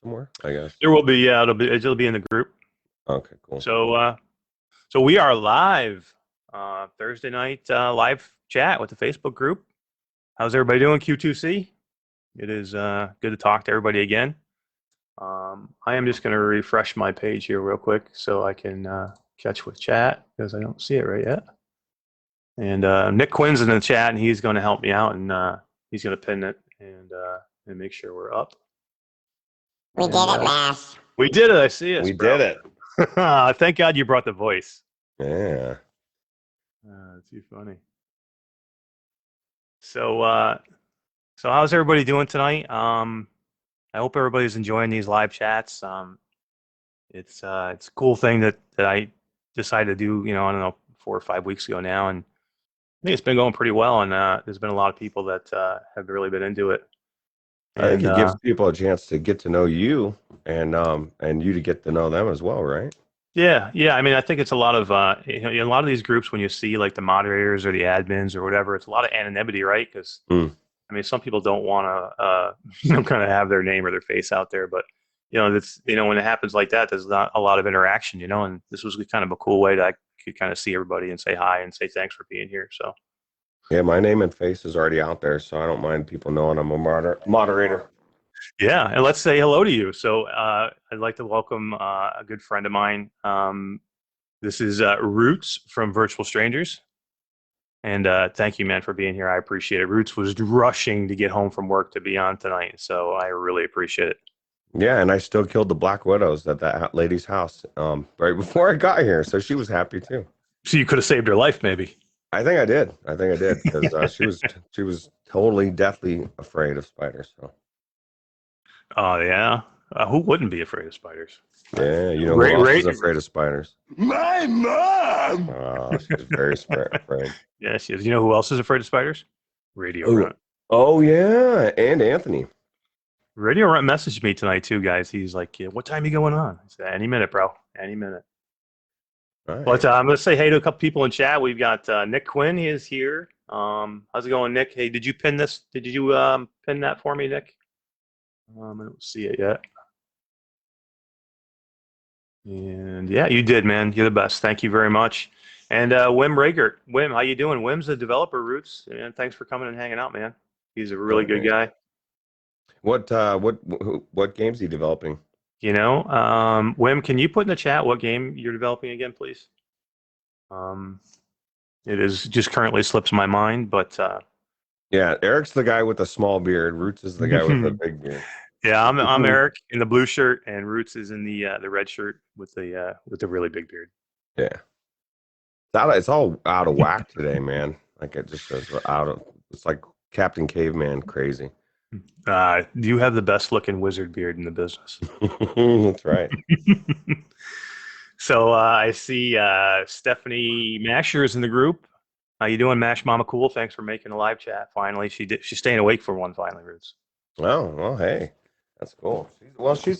somewhere, I guess. There will be, yeah, it'll be in the group. Okay, cool. So, so we are live Thursday night live chat with the Facebook group. How's everybody doing? Q2C. It is good to talk to everybody again. I am just going to refresh my page here real quick so I can catch with chat because I don't see it right yet. And Nick Quinn's in the chat, and he's going to help me out, and he's going to pin it and make sure we're up. We did it, Mash. We did it. I see it. We did it. Thank God you brought the voice. Yeah. Too funny. So, so how's everybody doing tonight? I hope everybody's enjoying these live chats. It's a cool thing that I decided to do. I don't know, 4 or 5 weeks ago now, and I think it's been going pretty well. And there's been a lot of people that have really been into it. I think it gives people a chance to get to know you, and you to get to know them as well, right? Yeah. I mean, I think it's a lot of in a lot of these groups when you see like the moderators or the admins or whatever, it's a lot of anonymity, right? Because I mean, some people don't want to kind of have their name or their face out there, but that's when it happens like that, there's not a lot of interaction, and this was kind of a cool way that I could kind of see everybody and say hi and say thanks for being here. So. Yeah, my name and face is already out there, so I don't mind people knowing I'm a moderator. Yeah, and let's say hello to you. So I'd like to welcome a good friend of mine. This is Roots from Virtual Strangers. And thank you, man, for being here. I appreciate it. Roots was rushing to get home from work to be on tonight, so I really appreciate it. Yeah, and I still killed the Black Widows at that lady's house right before I got here, so she was happy too. So you could have saved her life, maybe. I think I did because she was totally deathly afraid of spiders. So. Oh yeah, who wouldn't be afraid of spiders? Yeah, who else is afraid of spiders? My mom. Oh, she's very afraid. Yeah, she is. You know who else is afraid of spiders? Radio Runt. Oh yeah, and Anthony. Radio Runt messaged me tonight too, guys. He's like, yeah, "What time are you going on?" I said, "Any minute, bro. Any minute." Right. But I'm going to say hey to a couple people in chat. We've got Nick Quinn. He is here. How's it going, Nick? Hey, did you pin this? Did you pin that for me, Nick? I don't see it yet. And yeah, you did, man. You're the best. Thank you very much. And Wim Ragert. Wim, how you doing? Wim's a developer, Roots. And thanks for coming and hanging out, man. He's a really good guy. What game's he developing? Wim, can you put in the chat what game you're developing again, please? It is just currently slips my mind, but yeah, Eric's the guy with the small beard. Roots is the guy with the big beard. Yeah, I'm Eric in the blue shirt, and Roots is in the red shirt with the really big beard. Yeah, it's all out of whack today, man. Like it just goes it's like Captain Caveman crazy. You have the best looking wizard beard in the business. That's right. So I see Stephanie Masher is in the group. How you doing, Mash Mama Cool? Thanks for making a live chat. Finally, she's staying awake for one. Finally, Roots. Oh well, hey, that's cool.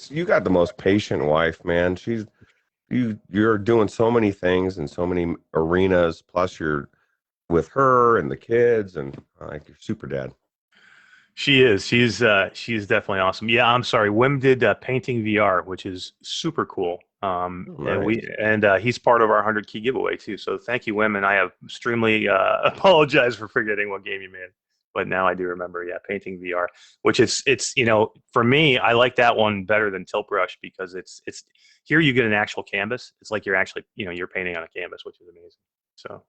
You got the most patient wife, man. You're doing so many things in so many arenas. Plus, you're with her and the kids, and like you're super dad. She is. She's definitely awesome. Yeah, I'm sorry. Wim did Painting VR, which is super cool. Nice. And he's part of our 100 key giveaway too. So thank you, Wim. And I have extremely apologize for forgetting what game you made, but now I do remember. Yeah, Painting VR, which it's for me, I like that one better than Tilt Brush because it's here you get an actual canvas. It's like you're actually you're painting on a canvas, which is amazing. So,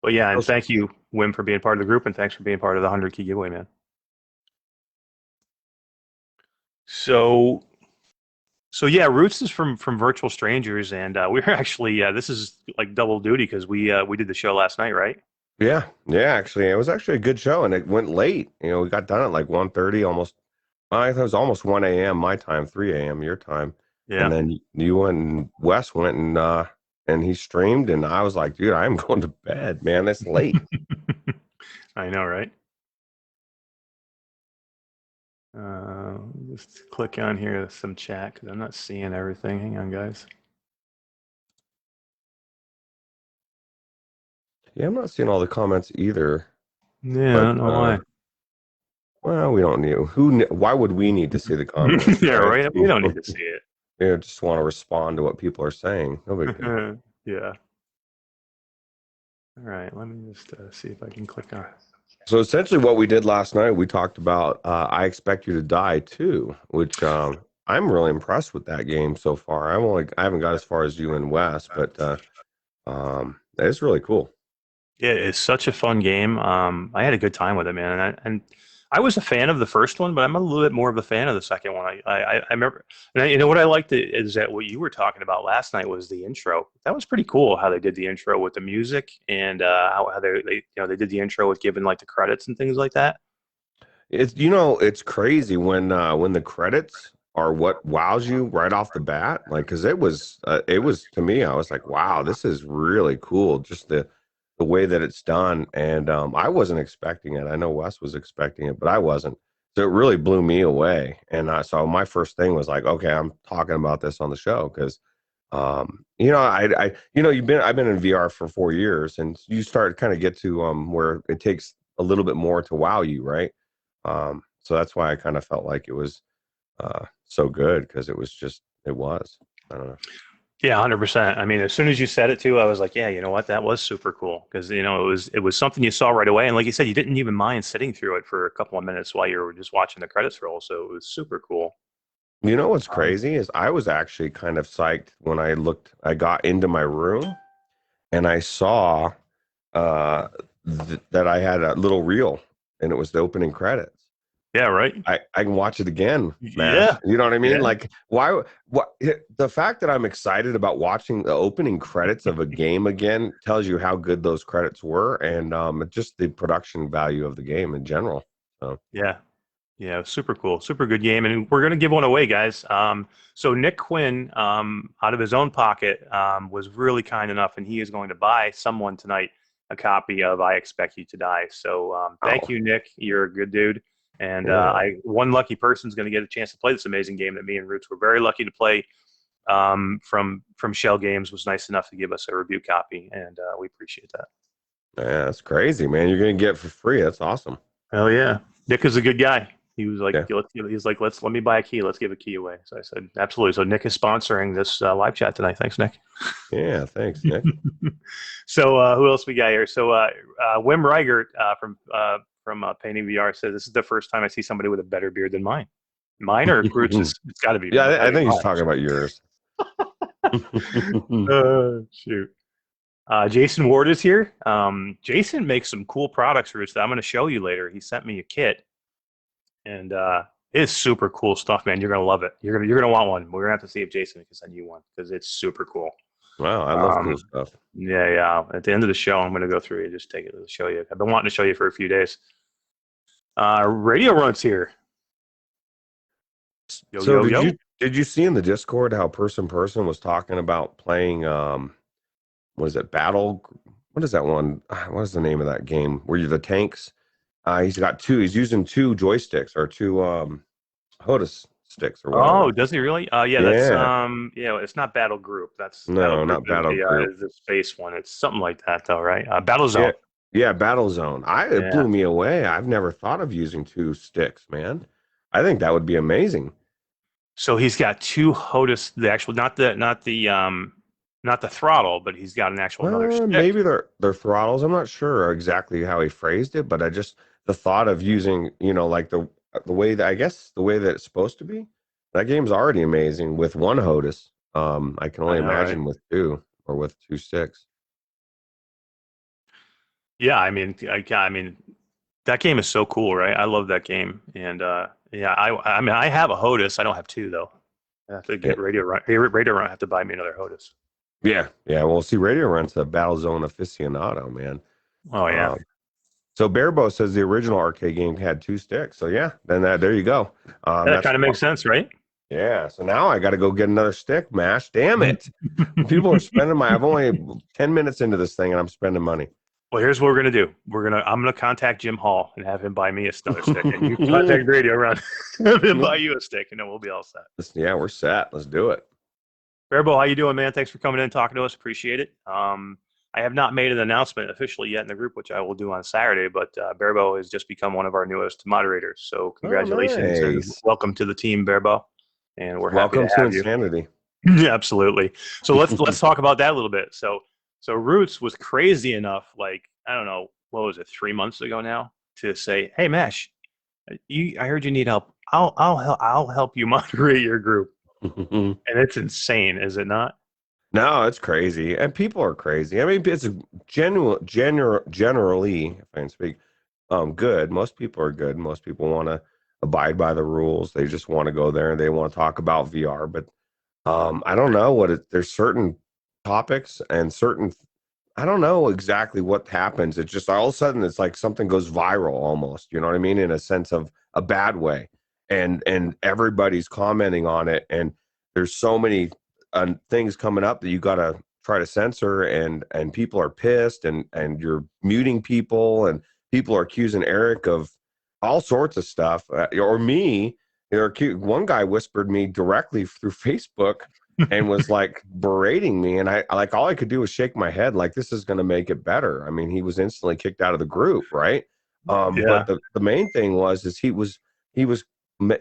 but yeah, and thank you, Wim, for being part of the group, and thanks for being part of the 100 key giveaway, man. So yeah, Roots is from Virtual Strangers, and we're actually this is like double duty because we did the show last night, right? Yeah. Actually, it was actually a good show, and it went late. We got done at like 1:30, almost. I thought it was almost 1 a.m. my time, 3 a.m. your time. Yeah. And then you went and Wes went and he streamed, and I was like, dude, I'm going to bed, man. It's late. I know, right? Just click on here some chat because I'm not seeing everything. Hang on, guys. Yeah, I'm not seeing all the comments either. Yeah, I don't know why. Well, we don't need why would we need to see the comments? Yeah, right? right. We don't need to see it. You just want to respond to what people are saying. No big deal. Yeah. All right. Let me just see if I can click on. So essentially, what we did last night, we talked about "I Expect You to Die" too, which I'm really impressed with that game so far. I haven't got as far as you and Wes, but it's really cool. Yeah, it's such a fun game. I had a good time with it, man. And I was a fan of the first one, but I'm a little bit more of a fan of the second one. I remember, and you know what I liked is that what you were talking about last night was the intro. That was pretty cool how they did the intro with the music and how they did the intro with giving like the credits and things like that. It's crazy when the credits are what wows you right off the bat, like because it was to me, I was like, wow, this is really cool, just the way that it's done. And I wasn't expecting it. I know Wes was expecting it, but I wasn't. So it really blew me away. And so my first thing was like, okay, I'm talking about this on the show because I've been in VR for 4 years, and you start kind of get to where it takes a little bit more to wow you, right? So that's why I kind of felt like it was so good, because it was. I don't know. Yeah, 100%. I mean, as soon as you said it too, I was like, yeah, you know what? That was super cool because it was something you saw right away, and like you said, you didn't even mind sitting through it for a couple of minutes while you were just watching the credits roll. So it was super cool. You know what's crazy is I was actually kind of psyched when I got into my room and I saw that I had a little reel and it was the opening credits. Yeah, right. I can watch it again, man. Yeah. You know what I mean? Yeah. Like, the fact that I'm excited about watching the opening credits of a game again tells you how good those credits were, and just the production value of the game in general. So Yeah, super cool, super good game, and we're gonna give one away, guys. So Nick Quinn, out of his own pocket, was really kind enough, and he is going to buy someone tonight a copy of "I Expect You to Die." So thank you, Nick. You're a good dude. And one lucky person is going to get a chance to play this amazing game that me and Roots were very lucky to play. From Shell Games was nice enough to give us a review copy, and we appreciate that. Yeah, that's crazy, man. You're going to get it for free. That's awesome. Hell yeah. Nick is a good guy. He was like, let me buy a key. Let's give a key away. So I said, absolutely. So Nick is sponsoring this live chat tonight. Thanks, Nick. Yeah, thanks, Nick. So who else we got here? So Wim Reichert from Painting VR says, this is the first time I see somebody with a better beard than mine. Mine or Roots? It's got to be. Yeah, I think he's talking about yours. Shoot. Jason Ward is here. Jason makes some cool products, Roots, that I'm going to show you later. He sent me a kit, and it's super cool stuff, man. You're going to love it. You're gonna want one. We're going to have to see if Jason can send you one because it's super cool. Wow, I love cool stuff. Yeah. At the end of the show, I'm going to go through it, just take it to show you. I've been wanting to show you for a few days. Radio Run's here. Did you see in the Discord how person was talking about playing was it Battle? What is that one? What is the name of that game where you're the tanks? He's using 2 joysticks or 2 HOTAS sticks or whatever. Oh, does he really? Yeah, that's it's not Battle Group. That's not Battle Group. The space one. It's something like that though, right? Battle Zone. Yeah, Battle Zone. It blew me away. I've never thought of using 2 sticks, man. I think that would be amazing. So he's got 2 HOTAS, the actual, not the throttle, but he's got an actual another stick. Maybe they're throttles. I'm not sure exactly how he phrased it, but the thought of using, like the way that it's supposed to be. That game's already amazing with 1 HOTAS. I can only imagine with 2 or with 2 sticks. Yeah, I mean, that game is so cool, right? I love that game, and I have a HOTAS. I don't have 2 though. I have to get Radio Run. Radio Run have to buy me another HOTAS. Yeah. Well, see, Radio Run's a Battle Zone aficionado, man. Oh yeah. So Bearbo says the original arcade game had 2 sticks. So yeah, then there you go. That kind of makes sense, right? Yeah. So now I got to go get another stick, Mash. Damn it! People are spending I'm only 10 minutes into this thing, and I'm spending money. Well, here's what we're gonna do. I'm gonna contact Jim Hall and have him buy me another stick, and you contact Radio Run, have him buy you a stick, and then we'll be all set. Yeah, we're set. Let's do it. Bearbo, how you doing, man? Thanks for coming in and talking to us. Appreciate it. I have not made an announcement officially yet in the group, which I will do on Saturday, but Bearbo has just become one of our newest moderators. So congratulations and nice. welcome to the team, Bearbo. And we're happy Welcome to to have you. insanity. Yeah, absolutely. So let's talk about that a little bit. So Roots was crazy enough, like, I don't know, what was it, 3 months ago now, to say, hey, Mesh, I heard you need help. I'll help you moderate your group. And it's insane, is it not? No, it's crazy, and people are crazy. I mean, it's generally, if I can speak, good. Most people are good. Most people want to abide by the rules. They just want to go there and they want to talk about VR. But I don't know there's certain topics and certain. I don't know exactly what happens. It's just all of a sudden it's like something goes viral almost. You know what I mean? In a sense of a bad way, and everybody's commenting on it, and there's so many things coming up that you got to try to censor, and people are pissed, and you're muting people, and people are accusing Eric of all sorts of stuff, or me. One guy whispered me directly through Facebook and was like berating me, and I like all I could do was shake my head like this is going to make it better. I mean, he was instantly kicked out of the group, right? But the main thing is he was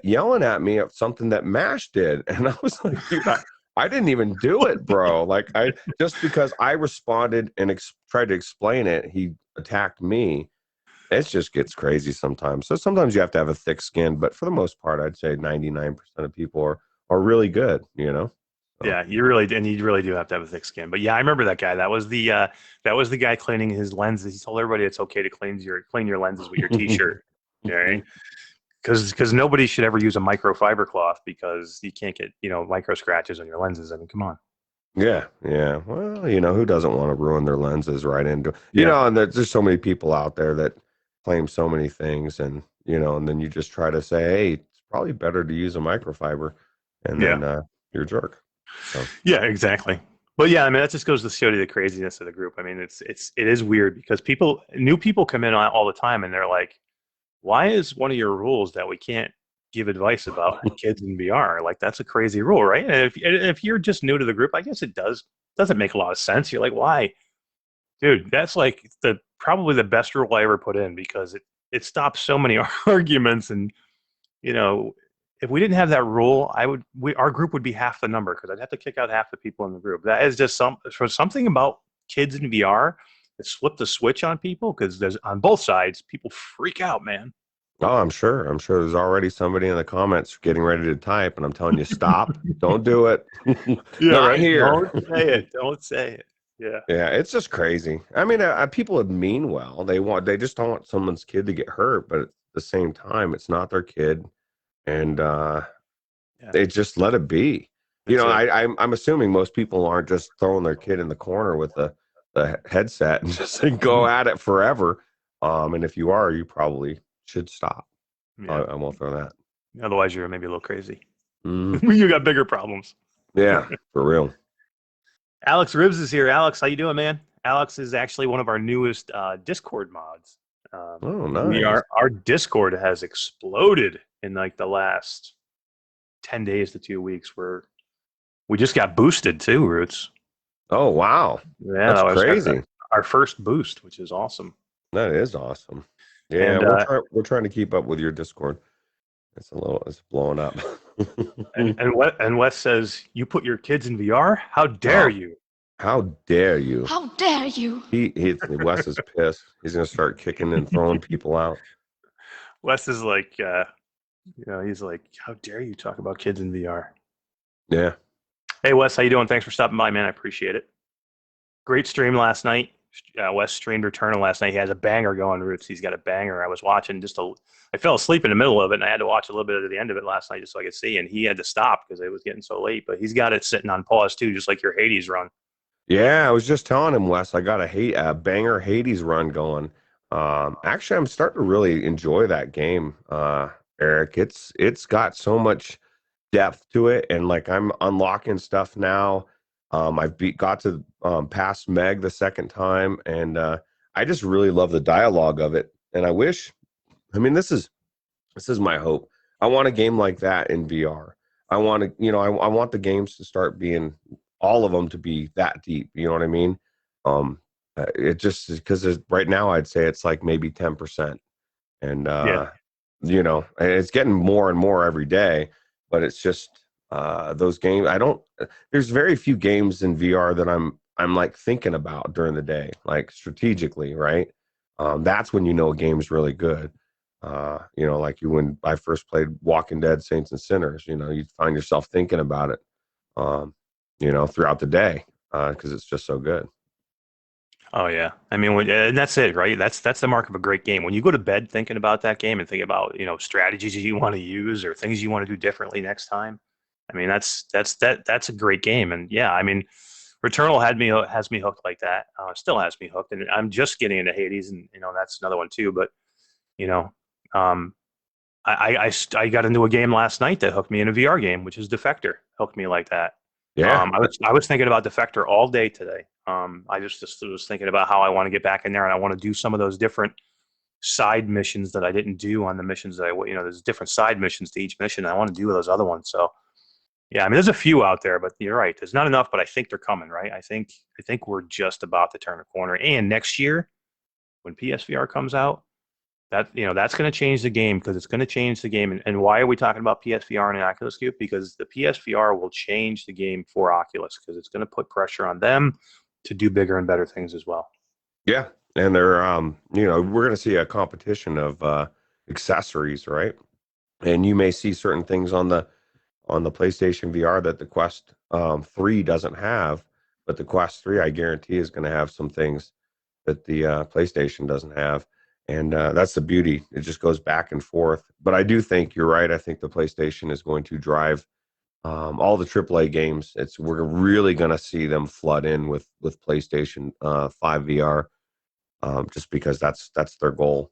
yelling at me at something that Mash did, and I was like, dude, I didn't even do it, bro. Like, I just because I responded and tried to explain it, he attacked me. It just gets crazy sometimes. So sometimes you have to have a thick skin, but for the most part, I'd say 99% of people are really good, you know? So. Yeah, you really do have to have a thick skin. But yeah, I remember that guy. That was the guy cleaning his lenses. He told everybody it's okay to clean your lenses with your t-shirt. Right? Because nobody should ever use a microfiber cloth because you can't get, micro scratches on your lenses. I mean, come on. Yeah. Well, who doesn't want to ruin their lenses right into, and there's so many people out there that claim so many things, and, and then you just try to say, hey, it's probably better to use a microfiber, and then you're a jerk. So. Yeah, exactly. But yeah, I mean, that just goes to show you the craziness of the group. I mean, it is weird because new people come in all the time and they're like, why is one of your rules that we can't give advice about kids in VR? Like, that's a crazy rule, right? And if you're just new to the group, I guess it doesn't make a lot of sense. You're like, why? Dude, that's like probably the best rule I ever put in because it stops so many arguments. And, if we didn't have that rule, our group would be half the number because I'd have to kick out half the people in the group. That is just something about kids in VR. It's flipped the switch on people because there's on both sides, people freak out, man. Oh, I'm sure there's already somebody in the comments getting ready to type, and I'm telling you, stop, don't do it. Not right here. Don't say it. Yeah. Yeah, it's just crazy. I mean, people would mean well. They just don't want someone's kid to get hurt, but at the same time, it's not their kid, and they just let it be. I'm assuming most people aren't just throwing their kid in the corner with the headset and just go at it forever. And if you are, you probably should stop. Yeah. I won't throw that. Otherwise, you're maybe a little crazy. You got bigger problems. Yeah, for real. Alex Ribs is here. Alex, how you doing, man? Alex is actually one of our newest Discord mods. Oh, nice. Our Discord has exploded in like the last 10 days to 2 weeks. We just got boosted too, Roots. Oh, wow. Yeah, that's crazy. Our first boost, which is awesome. That is awesome. Yeah, and, we're trying to keep up with your Discord. It's blowing up. and Wes says, "You put your kids in VR? How dare you? How dare you? How dare you?" Wes is pissed. He's gonna start kicking and throwing people out. Wes is like, he's like, "How dare you talk about kids in VR?" Yeah. Hey, Wes, how you doing? Thanks for stopping by, man. I appreciate it. Great stream last night. Wes streamed Returnal last night. He has a banger going, Roots. He's got a banger. I was watching I fell asleep in the middle of it, and I had to watch a little bit of the end of it last night just so I could see, and he had to stop because it was getting so late. But he's got it sitting on pause, too, just like your Hades run. Yeah, I was just telling him, Wes, I got a banger Hades run going. Actually, I'm starting to really enjoy that game, Eric. It's got so much depth to it, and like I'm unlocking stuff now. I've got to pass Meg the second time, and I just really love the dialogue of it. And I mean, this is my hope. I want a game like that in VR. I want to, I want the games to start being all of them to be that deep. You know what I mean? It just because right now I'd say it's like maybe 10%, and Yeah. and it's getting more and more every day. But it's just those games. I don't. There's very few games in VR that I'm like thinking about during the day, like strategically, right? That's when a game's really good. Like when I first played Walking Dead, Saints and Sinners. You find yourself thinking about it, throughout the day because it's just so good. Oh yeah, I mean, and that's it, right? That's the mark of a great game. When you go to bed thinking about that game and thinking about strategies you want to use or things you want to do differently next time. I mean, that's a great game, and yeah, I mean, Returnal has me hooked like that. Still has me hooked, and I'm just getting into Hades, and that's another one too. But you know, um, I got into a game last night that hooked me in a VR game, which is Defector. Hooked me like that. Yeah. I was thinking about Defector all day today. I just was thinking about how I want to get back in there, and I want to do some of those different side missions that I didn't do on the missions that there's different side missions to each mission. I want to do those other ones. So yeah, I mean, there's a few out there, but you're right. There's not enough, but I think they're coming, right? I think we're just about to turn a corner. And next year, when PSVR comes out, that's going to change the game because it's going to change the game. And why are we talking about PSVR and an Oculus Cube? Because the PSVR will change the game for Oculus because it's going to put pressure on them to do bigger and better things as well. Yeah, and they're we're going to see a competition of accessories, right? And you may see certain things on the PlayStation VR that the Quest 3 doesn't have, but the Quest 3 I guarantee is going to have some things that the PlayStation doesn't have, and that's the beauty. It just goes back and forth. But I do think you're right. I think the PlayStation is going to drive all the AAA games. We're really going to see them flood in with PlayStation 5 VR, just because that's their goal.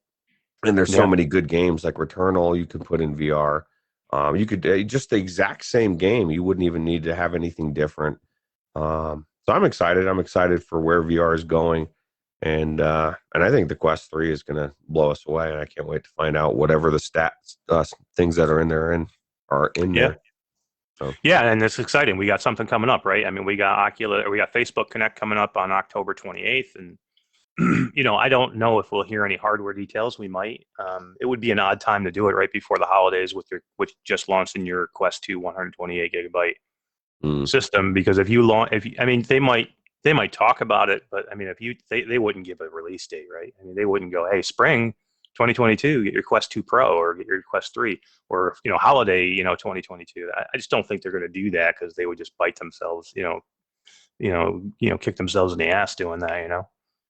And there's so Yeah. many good games like Returnal you could put in VR. You could just the exact same game. You wouldn't even need to have anything different. So I'm excited. I'm excited for where VR is going, and I think the Quest 3 is going to blow us away. And I can't wait to find out whatever the stats things that are in there are in Yeah. there. So. Yeah, and it's exciting. We got something coming up, right? I mean, we got Facebook Connect coming up on October 28th, and I don't know if we'll hear any hardware details. We might. It would be an odd time to do it right before the holidays which just launched in your Quest 2 128 gigabyte system. Because they might talk about it, but I mean, they wouldn't give a release date, right? I mean, they wouldn't go, hey, spring 2022, get your Quest 2 Pro or get your Quest 3 or holiday 2022. I just don't think they're going to do that because they would just bite themselves, kick themselves in the ass doing that,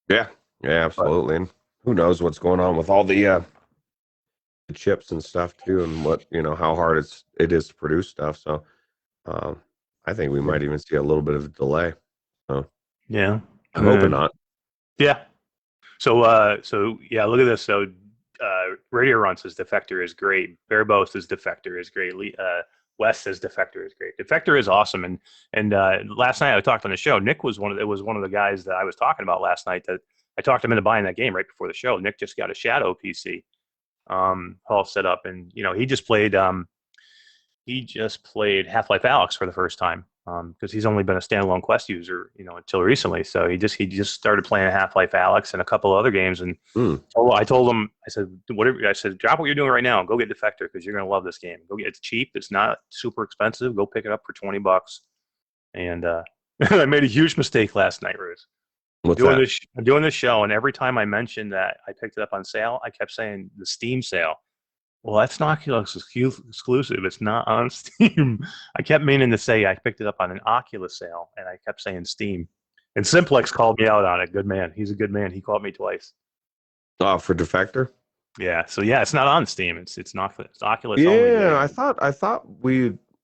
Yeah, absolutely. And who knows what's going on with all the chips and stuff too, and what how hard it is to produce stuff. So I think we might even see a little bit of a delay. So yeah, I'm hoping not. Yeah. So yeah, look at this. So Radio Run says Defector is great. Barebow says Defector is great. Wes says Defector is great. Defector is awesome. And last night I talked on the show. Nick was one of the guys that I was talking about last night that I talked him into buying that game right before the show. Nick just got a Shadow PC all set up, and he just played Half-Life Alyx for the first time because he's only been a standalone Quest user until recently. So he just started playing Half-Life Alyx and a couple other games. And I told him, I said, drop what you're doing right now and go get Defector because you're gonna love this game. It's cheap. It's not super expensive. Go pick it up for $20. And I made a huge mistake last night, Ruth. I'm doing this show, and every time I mentioned that I picked it up on sale, I kept saying the Steam sale. Well, that's an Oculus exclusive. It's not on Steam. I kept meaning to say I picked it up on an Oculus sale, and I kept saying Steam. And Simplex called me out on it. Good man. He's a good man. He called me twice. Oh, for Defector? Yeah. So yeah, it's not on Steam. It's not. It's Oculus yeah, only. Yeah,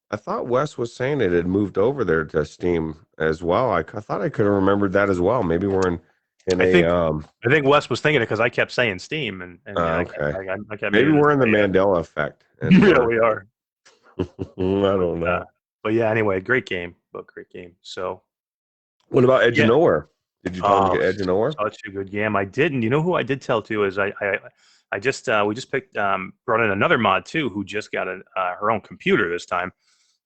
I thought Wes was saying it had moved over there to Steam as well. I thought I could have remembered that as well. Maybe we're in I think Wes was thinking it because I kept saying Steam, and okay. I kept maybe we're in the Mandela effect. Yeah, we are. I don't know. But yeah, anyway, great game. So, what about Edge of Nowhere? Did you tell him to get Edge of Nowhere? Such a good game. I didn't. You know who I did tell to is we just brought in another mod too, who just got her own computer this time,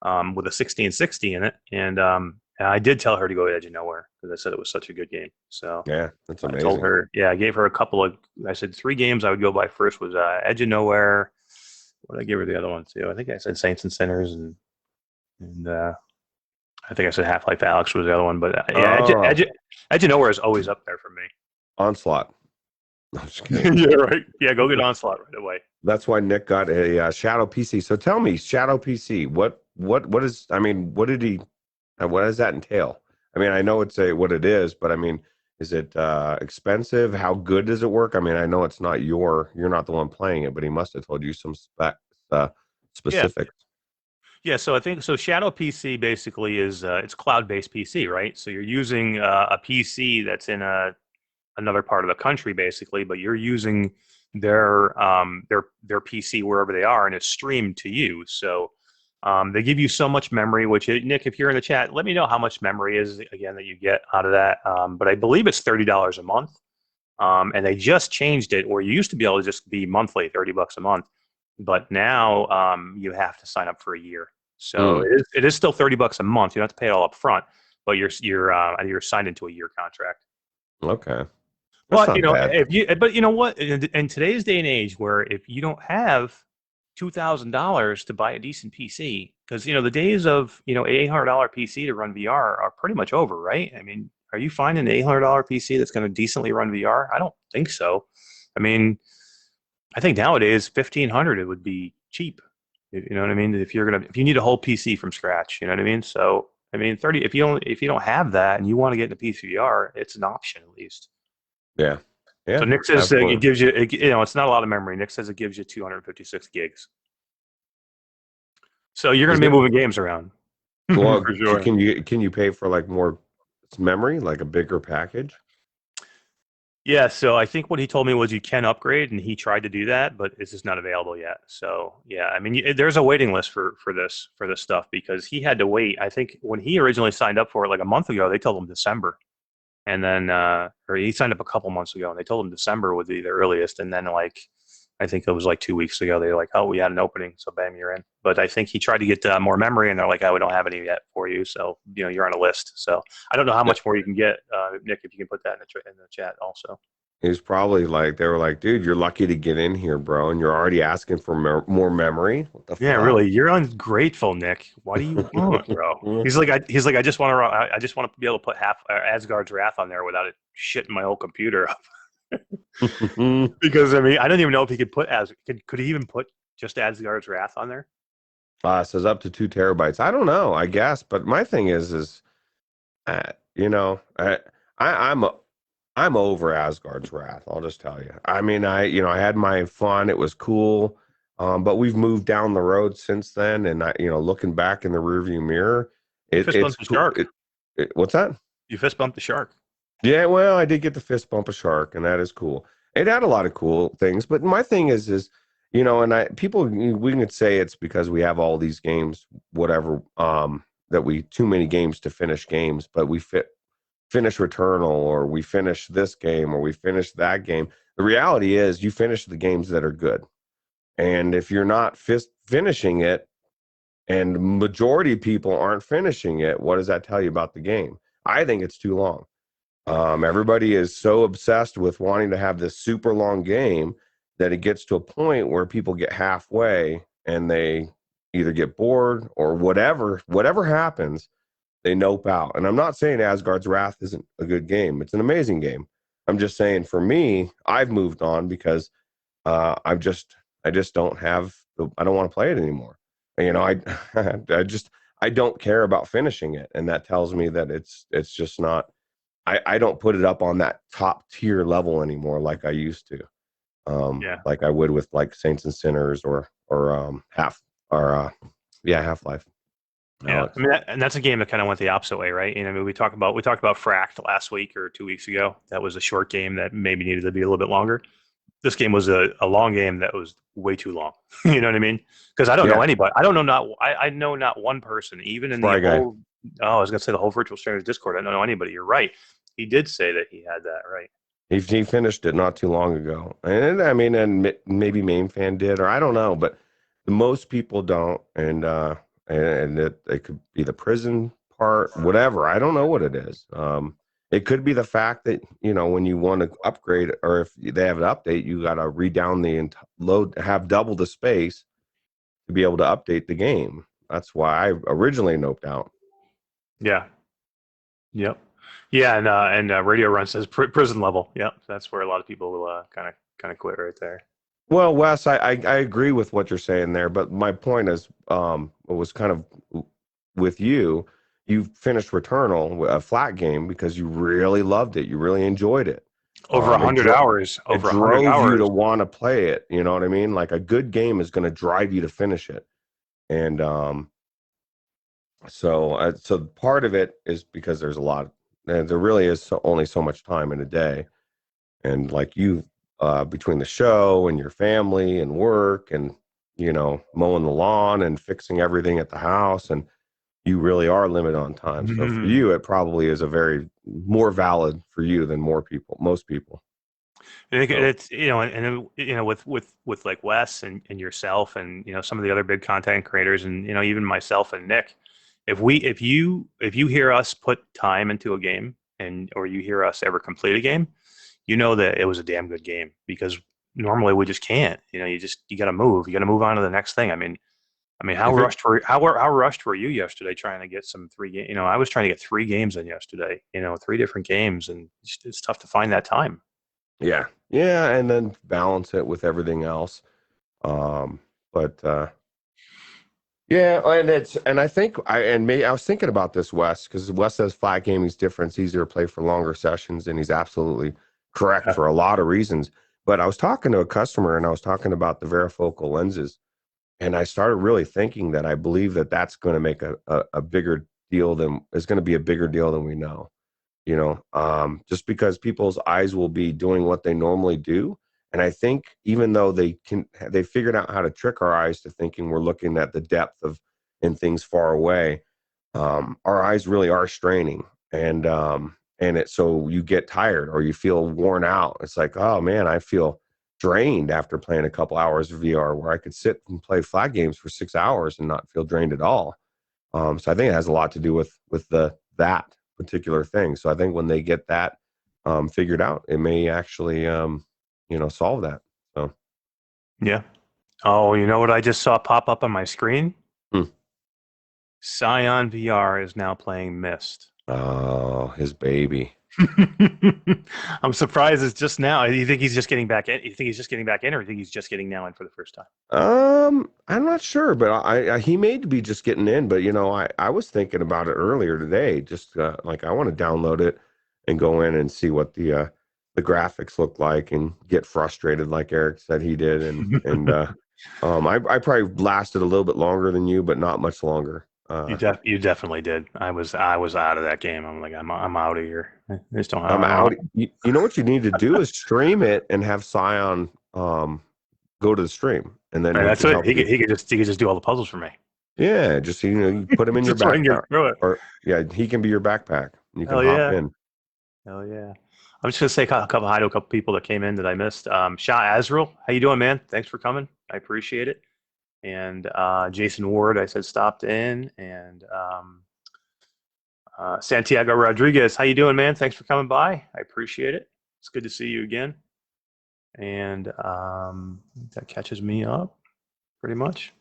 with a 1660 in it, and And I did tell her to go to Edge of Nowhere because I said it was such a good game. So Yeah, that's amazing. I told her, I gave her a couple of, I said 3 games I would go by first was Edge of Nowhere. What did I give her the other one too? I think I said Saints and Sinners, and I think I said Half-Life Alyx was the other one. But Edge of Nowhere is always up there for me. Onslaught. No, I'm just kidding. Yeah, right. Yeah, go get Onslaught right away. That's why Nick got a Shadow PC. So tell me, Shadow PC, what is? I mean, what did he? What does that entail? I mean, I know it's what it is, but I mean, is it expensive? How good does it work? I mean, I know it's not you're not the one playing it, but he must have told you some specifics. Yeah, so I think Shadow PC basically is it's cloud-based PC, right? So you're using a PC that's in another part of the country, basically, but you're using their PC wherever they are, and it's streamed to you. So they give you so much memory. Which Nick, if you're in the chat, let me know how much memory is again that you get out of that. But I believe it's $30 a month, and they just changed it where you used to be able to just be monthly, $30 a month. But now you have to sign up for a year. So it is still $30 a month. You don't have to pay it all up front, but you're signed into a year contract. Okay. That's but you know what? In today's day and age, where if you don't have $2,000 to buy a decent PC, because the days of $800 PC to run VR are pretty much over, right? I mean, are you finding an $800 PC that's going to decently run VR? I don't think so. I mean, I think nowadays $1,500 it would be cheap. You know what I mean? If you need a whole PC from scratch, you know what I mean? So I mean, if you don't have that and you want to get into PC VR, it's an option at least. Yeah. Yeah. So Nick says it gives you, it's not a lot of memory. Nick says it gives you 256 gigs. So you're going to be moving games around. Well, for sure. Can you pay for like more memory, like a bigger package? Yeah, so I think what he told me was you can upgrade, and he tried to do that, but it's just not available yet. So yeah, I mean, there's a waiting list for this stuff because he had to wait. I think when he originally signed up for it like a month ago, they told him December, and then or he signed up a couple months ago, and they told him December would be the earliest, and then like I think it was like 2 weeks ago, they were like, oh, we had an opening, so bam, you're in. But I think he tried to get more memory, and they're like, oh, we don't have any yet for you, so you're on a list. So I don't know how much more you can get, Nick, if you can put that in the chat also. He's probably like, they were like, dude, you're lucky to get in here, bro, and you're already asking for more memory. What the fuck? Really, you're ungrateful, Nick. What do you want, bro? He's like, I just want to be able to put half Asgard's Wrath on there without it shitting my whole computer up. Because I mean, I don't even know if he could put could he even put just Asgard's Wrath on there? It says up to 2 terabytes. I don't know, I guess, but my thing is I'm over Asgard's Wrath. I'll just tell you. I mean, I had my fun. It was cool, but we've moved down the road since then, and looking back in the rearview mirror, it's the shark. What's that? You fist bumped the shark. Yeah, well, I did get the fist bump a shark, and that is cool. It had a lot of cool things, but my thing is, and we can say it's because we have all these games, whatever, that too many games to finish games, but we finish Returnal, or we finish this game, or we finish that game. The reality is you finish the games that are good. And if you're not finishing it, and majority of people aren't finishing it, what does that tell you about the game? I think it's too long. Everybody is so obsessed with wanting to have this super long game that it gets to a point where people get halfway and they either get bored or whatever happens, they nope out. And I'm not saying Asgard's Wrath isn't a good game. It's an amazing game. I'm just saying for me, I've moved on because I just don't I don't want to play it anymore. I don't care about finishing it. And that tells me that it's just not, I don't put it up on that top tier level anymore like I used to. Like I would with like Saints and Sinners or Half-Life. Yeah, I mean, and that's a game that kind of went the opposite way, right? I mean, we talked about Fracked last week or 2 weeks ago. That was a short game that maybe needed to be a little bit longer. This game was a long game that was way too long. You know what I mean? Because I don't know anybody. I know not one person, even in the whole. Oh, I was gonna say the whole Virtual Strangers Discord. I don't know anybody. You're right. He did say that he had that right. He finished it not too long ago, and I mean, and maybe Main Fan did, or I don't know, but most people don't, and it could be the prison part, whatever. I don't know what it is. It could be the fact that, you know, when you want to upgrade, or if they have an update, you got to read down the load, have double the space to be able to update the game. That's why I originally noped out. Yeah. Yep. Yeah, and Radio Run says prison level. Yep, that's where a lot of people will kind of quit right there. Well, Wes, I agree with what you're saying there, but my point is, it was kind of with you. You finished Returnal, a flat game, because you really loved it. You really enjoyed it. Over 100 hours. Over 100 drove you hours. to want to play it. You know what I mean? Like a good game is going to drive you to finish it. And so part of it is because there's a lot. There really is only so much time in a day, and like you, between the show and your family and work and, you know, mowing the lawn and fixing everything at the house, and you really are limited on time. So for you, it probably is a very more valid for you than most people. It's, you know, and you know, with like Wes and yourself and, you know, some of the other big content creators and, you know, even myself and Nick, if you hear us put time into a game or you hear us ever complete a game, you know that it was a damn good game, because normally we just can't. You know, you got to move. You got to move on to the next thing. I mean, how rushed were you yesterday trying to get some 3 games? You know, I was trying to get 3 games in yesterday. You know, 3 different games, and it's tough to find that time. Yeah, and then balance it with everything else. Yeah, and I think I was thinking about this, Wes, because Wes says flat gaming is different. It's easier to play for longer sessions, and he's absolutely correct for a lot of reasons. But I was talking to a customer, and I was talking about the varifocal lenses, and I started really thinking that I believe that that's going to make a bigger deal is going to be a bigger deal than we know. You know, just because people's eyes will be doing what they normally do. And I think even though they figured out how to trick our eyes to thinking we're looking at the depth of in things far away, our eyes really are straining, and so you get tired or you feel worn out. It's like, oh man, I feel drained after playing a couple hours of VR, where I could sit and play flat games for 6 hours and not feel drained at all. So I think it has a lot to do with that particular thing. So I think when they get that figured out, it may actually solve that. So yeah. Oh, you know what I just saw pop up on my screen? Scion VR is now playing Myst. Oh, his baby. I'm surprised it's just now. You think he's just getting back in? You think he's just getting back in, or you think he's just getting now in for the first time? I'm not sure, but he may be just getting in. But you know, I was thinking about it earlier today. Just like I want to download it and go in and see what the graphics look like, and get frustrated like Eric said he did. And I probably lasted a little bit longer than you, but not much longer. You definitely did. I was out of that game. I'm like, I'm out of here. I just don't. I'm out. You know what you need to do is stream it and have Scion go to the stream, and then that's it. He could just do all the puzzles for me. Yeah, just you put him in your backpack, or he can be your backpack. You can hop in. Hell yeah! I'm just gonna say hi to a couple people that came in that I missed. Shah Azrael, how you doing, man? Thanks for coming. I appreciate it. And Jason Ward, I said, stopped in. And Santiago Rodriguez, how you doing, man? Thanks for coming by. I appreciate it. It's good to see you again. And that catches me up pretty much.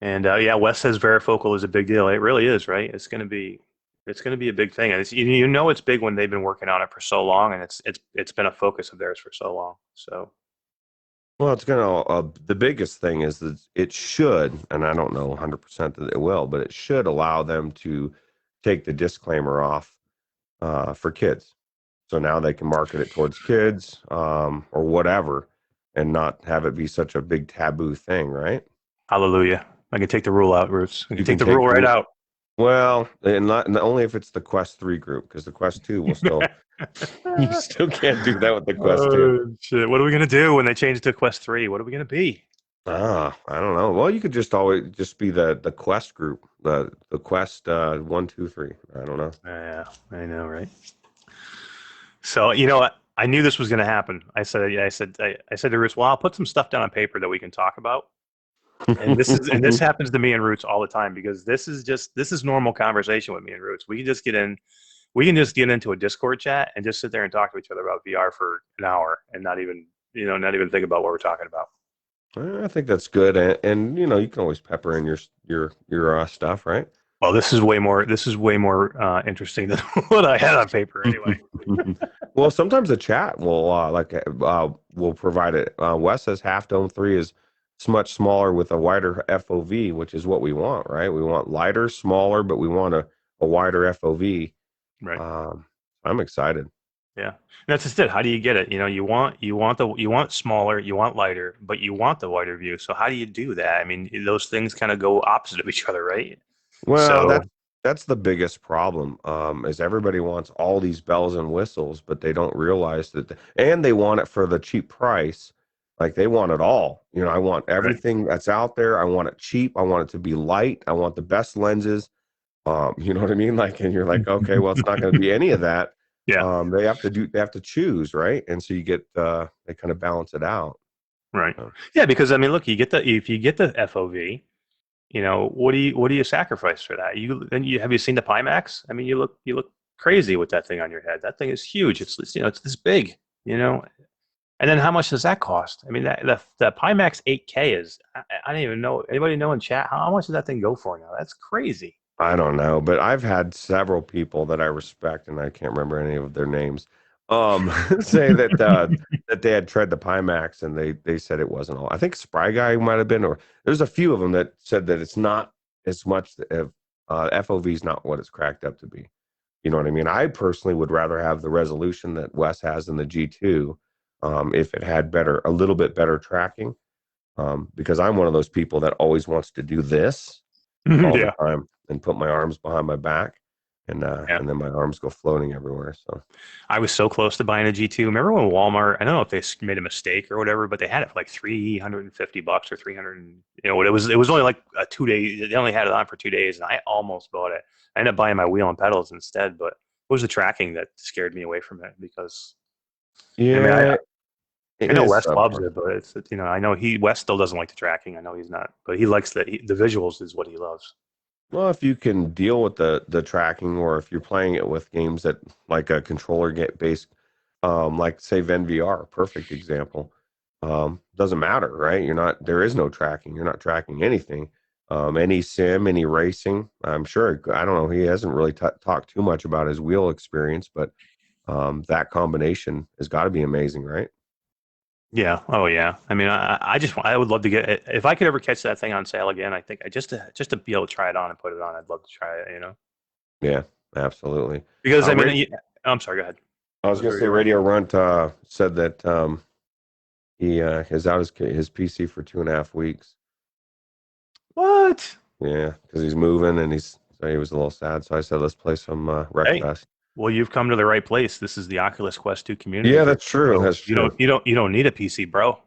And Wes says varifocal is a big deal. It really is, right? It's going to be a big thing. And you know it's big when they've been working on it for so long, and it's been a focus of theirs for so long. So. Well, it's gonna. The biggest thing is that it should, and I don't know 100% that it will, but it should allow them to take the disclaimer off for kids. So now they can market it towards kids or whatever, and not have it be such a big taboo thing, right? Hallelujah! I can take the rule out, Roots. I can take the rule right out. Well, and only if it's the Quest 3 group, because the Quest 2 will still. You still can't do that with the Quest 2. Shit. What are we gonna do when they change it to Quest 3? What are we gonna be? I don't know. Well, you could always be the Quest group, the Quest 1, 2, 3. I don't know. Yeah, I know, right? So you know what? I knew this was gonna happen. I said to Roots, well, I'll put some stuff down on paper that we can talk about. And this happens to me and Roots all the time, because this is normal conversation with me and Roots. We can just get into a Discord chat and just sit there and talk to each other about VR for an hour and not even think about what we're talking about. I think that's good, and you can always pepper in your stuff, right? Well, this is way more interesting than what I had on paper anyway. Well, sometimes the chat will provide it. Wes says Half Dome 3 is much smaller with a wider FOV, which is what we want, right? We want lighter, smaller, but we want a wider FOV. Right. I'm excited. Yeah, and that's just it. How do you get it? You want smaller, you want lighter, but you want the wider view. So how do you do that? I mean, those things kind of go opposite of each other, right? Well, that's the biggest problem. Is everybody wants all these bells and whistles, but they don't realize that, and they want it for the cheap price. Like they want it all. I want everything that's out there. I want it cheap. I want it to be light. I want the best lenses. You know what I mean? Like, and you're like, okay, well, it's not going to be any of that. Yeah. They have to choose, right? And so you get they kind of balance it out. Right. Yeah, because I mean, look, if you get the FOV, what do you sacrifice for that? Have you seen the Pimax? I mean, you look crazy with that thing on your head. That thing is huge. It's it's this big, And then how much does that cost? I mean, the Pimax 8K is, I don't even know. Anybody know in chat how much does that thing go for now? That's crazy. I don't know, but I've had several people that I respect, and I can't remember any of their names, say that that they had tried the Pimax, and they said it wasn't all. I think Spry Guy might have been, or there's a few of them that said that it's not as much. FOV is not what it's cracked up to be. You know what I mean? I personally would rather have the resolution that Wes has in the G2, if it had a little bit better tracking, because I'm one of those people that always wants to do this all the time and put my arms behind my back, and then my arms go floating everywhere. So I was so close to buying a G2. Remember when Walmart, I don't know if they made a mistake or whatever, but they had it for like $350 or 300. It was only like a 2 day. They only had it on for 2 days, and I almost bought it. I ended up buying my wheel and pedals instead, but it was the tracking that scared me away from it, because I know Wes loves it, but it's I know Wes still doesn't like the tracking. I know he's not, but he likes the visuals is what he loves. Well, if you can deal with the tracking, or if you're playing it with games that like a controller based, like say VenVR, perfect example. Doesn't matter, right? There is no tracking. You're not tracking anything. Any sim, any racing. I'm sure. I don't know. He hasn't really talked too much about his wheel experience, but that combination has got to be amazing, right? Yeah. Oh, yeah. I mean, I would love to get it. If I could ever catch that thing on sale again, I think just to be able to try it on and put it on, I'd love to try it. Yeah, absolutely. Because I'm sorry. Go ahead. I was going to say, Radio Runt said that he is out his PC for 2.5 weeks. What? Yeah, because he's moving, and he was a little sad. So I said, let's play some Wreckfest. Well, you've come to the right place. This is the Oculus Quest 2 community. Yeah, that's true. Bro. That's true. You don't need a PC, bro.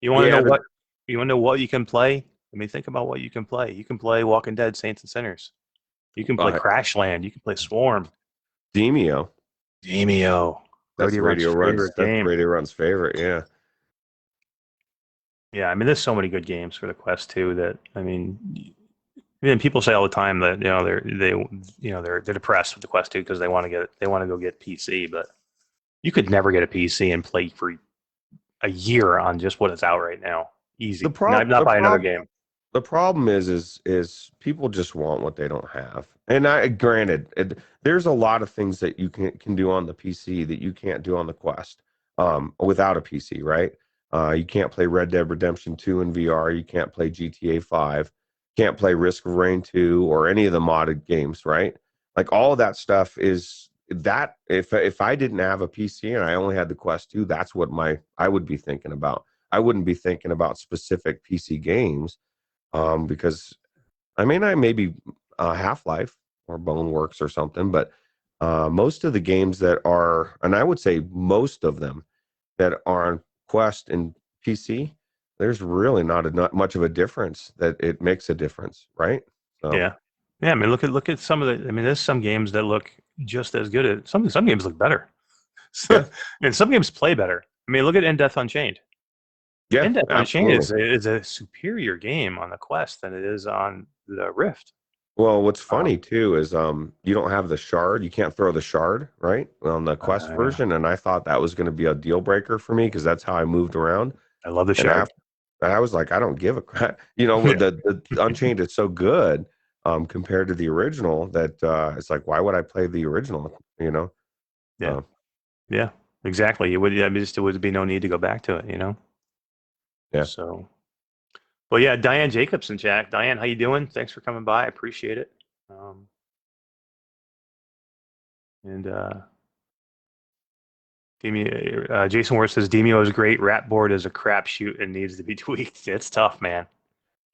You want to know what? You want to know what you can play? I mean, think about what you can play. You can play Walking Dead, Saints and Sinners. You can play Crashland. You can play Swarm. Demio. That's Radio Runt's favorite. Yeah. Yeah, I mean, there's so many good games for the Quest 2 that, I mean, people say all the time that they're depressed with the Quest 2 because they want to go get PC, but you could never get a PC and play for a year on just what is out right now. Easy. Not buy another game. The problem is people just want what they don't have. And granted, there's a lot of things that you can do on the PC that you can't do on the Quest without a PC, right? You can't play Red Dead Redemption 2 in VR. You can't play GTA 5. Can't play Risk of Rain 2 or any of the modded games, right? Like all of that stuff is that if I didn't have a PC and I only had the Quest 2, that's what I would be thinking about. I wouldn't be thinking about specific PC games, because I maybe Half-Life or Boneworks or something, but most of the games that are, and I would say most of them that are on Quest and PC, there's really not much of a difference that it makes a difference, right? So. Yeah. I mean, look at some of the. I mean, there's some games that look just as good. Some games look better, and some games play better. I mean, look at In Death Unchained. Yeah, In-Depth Unchained absolutely. is a superior game on the Quest than it is on the Rift. Well, what's funny too is you don't have the shard. You can't throw the shard, right? On the Quest version, and I thought that was going to be a deal breaker for me because that's how I moved around. I love the And shard. I was like, I don't give a crap. You know, Yeah. the Unchained is so good compared to the original that it's like, why would I play the original? You know? Yeah. Yeah, exactly. It would, I mean, just, there would be no need to go back to it, you know? Yeah. So, well, yeah, Diane Jacobson, Jack. Diane, how you doing? Thanks for coming by. I appreciate it. Jason Ward says Demio is great. Ratboard is a crapshoot and needs to be tweaked. It's tough, man.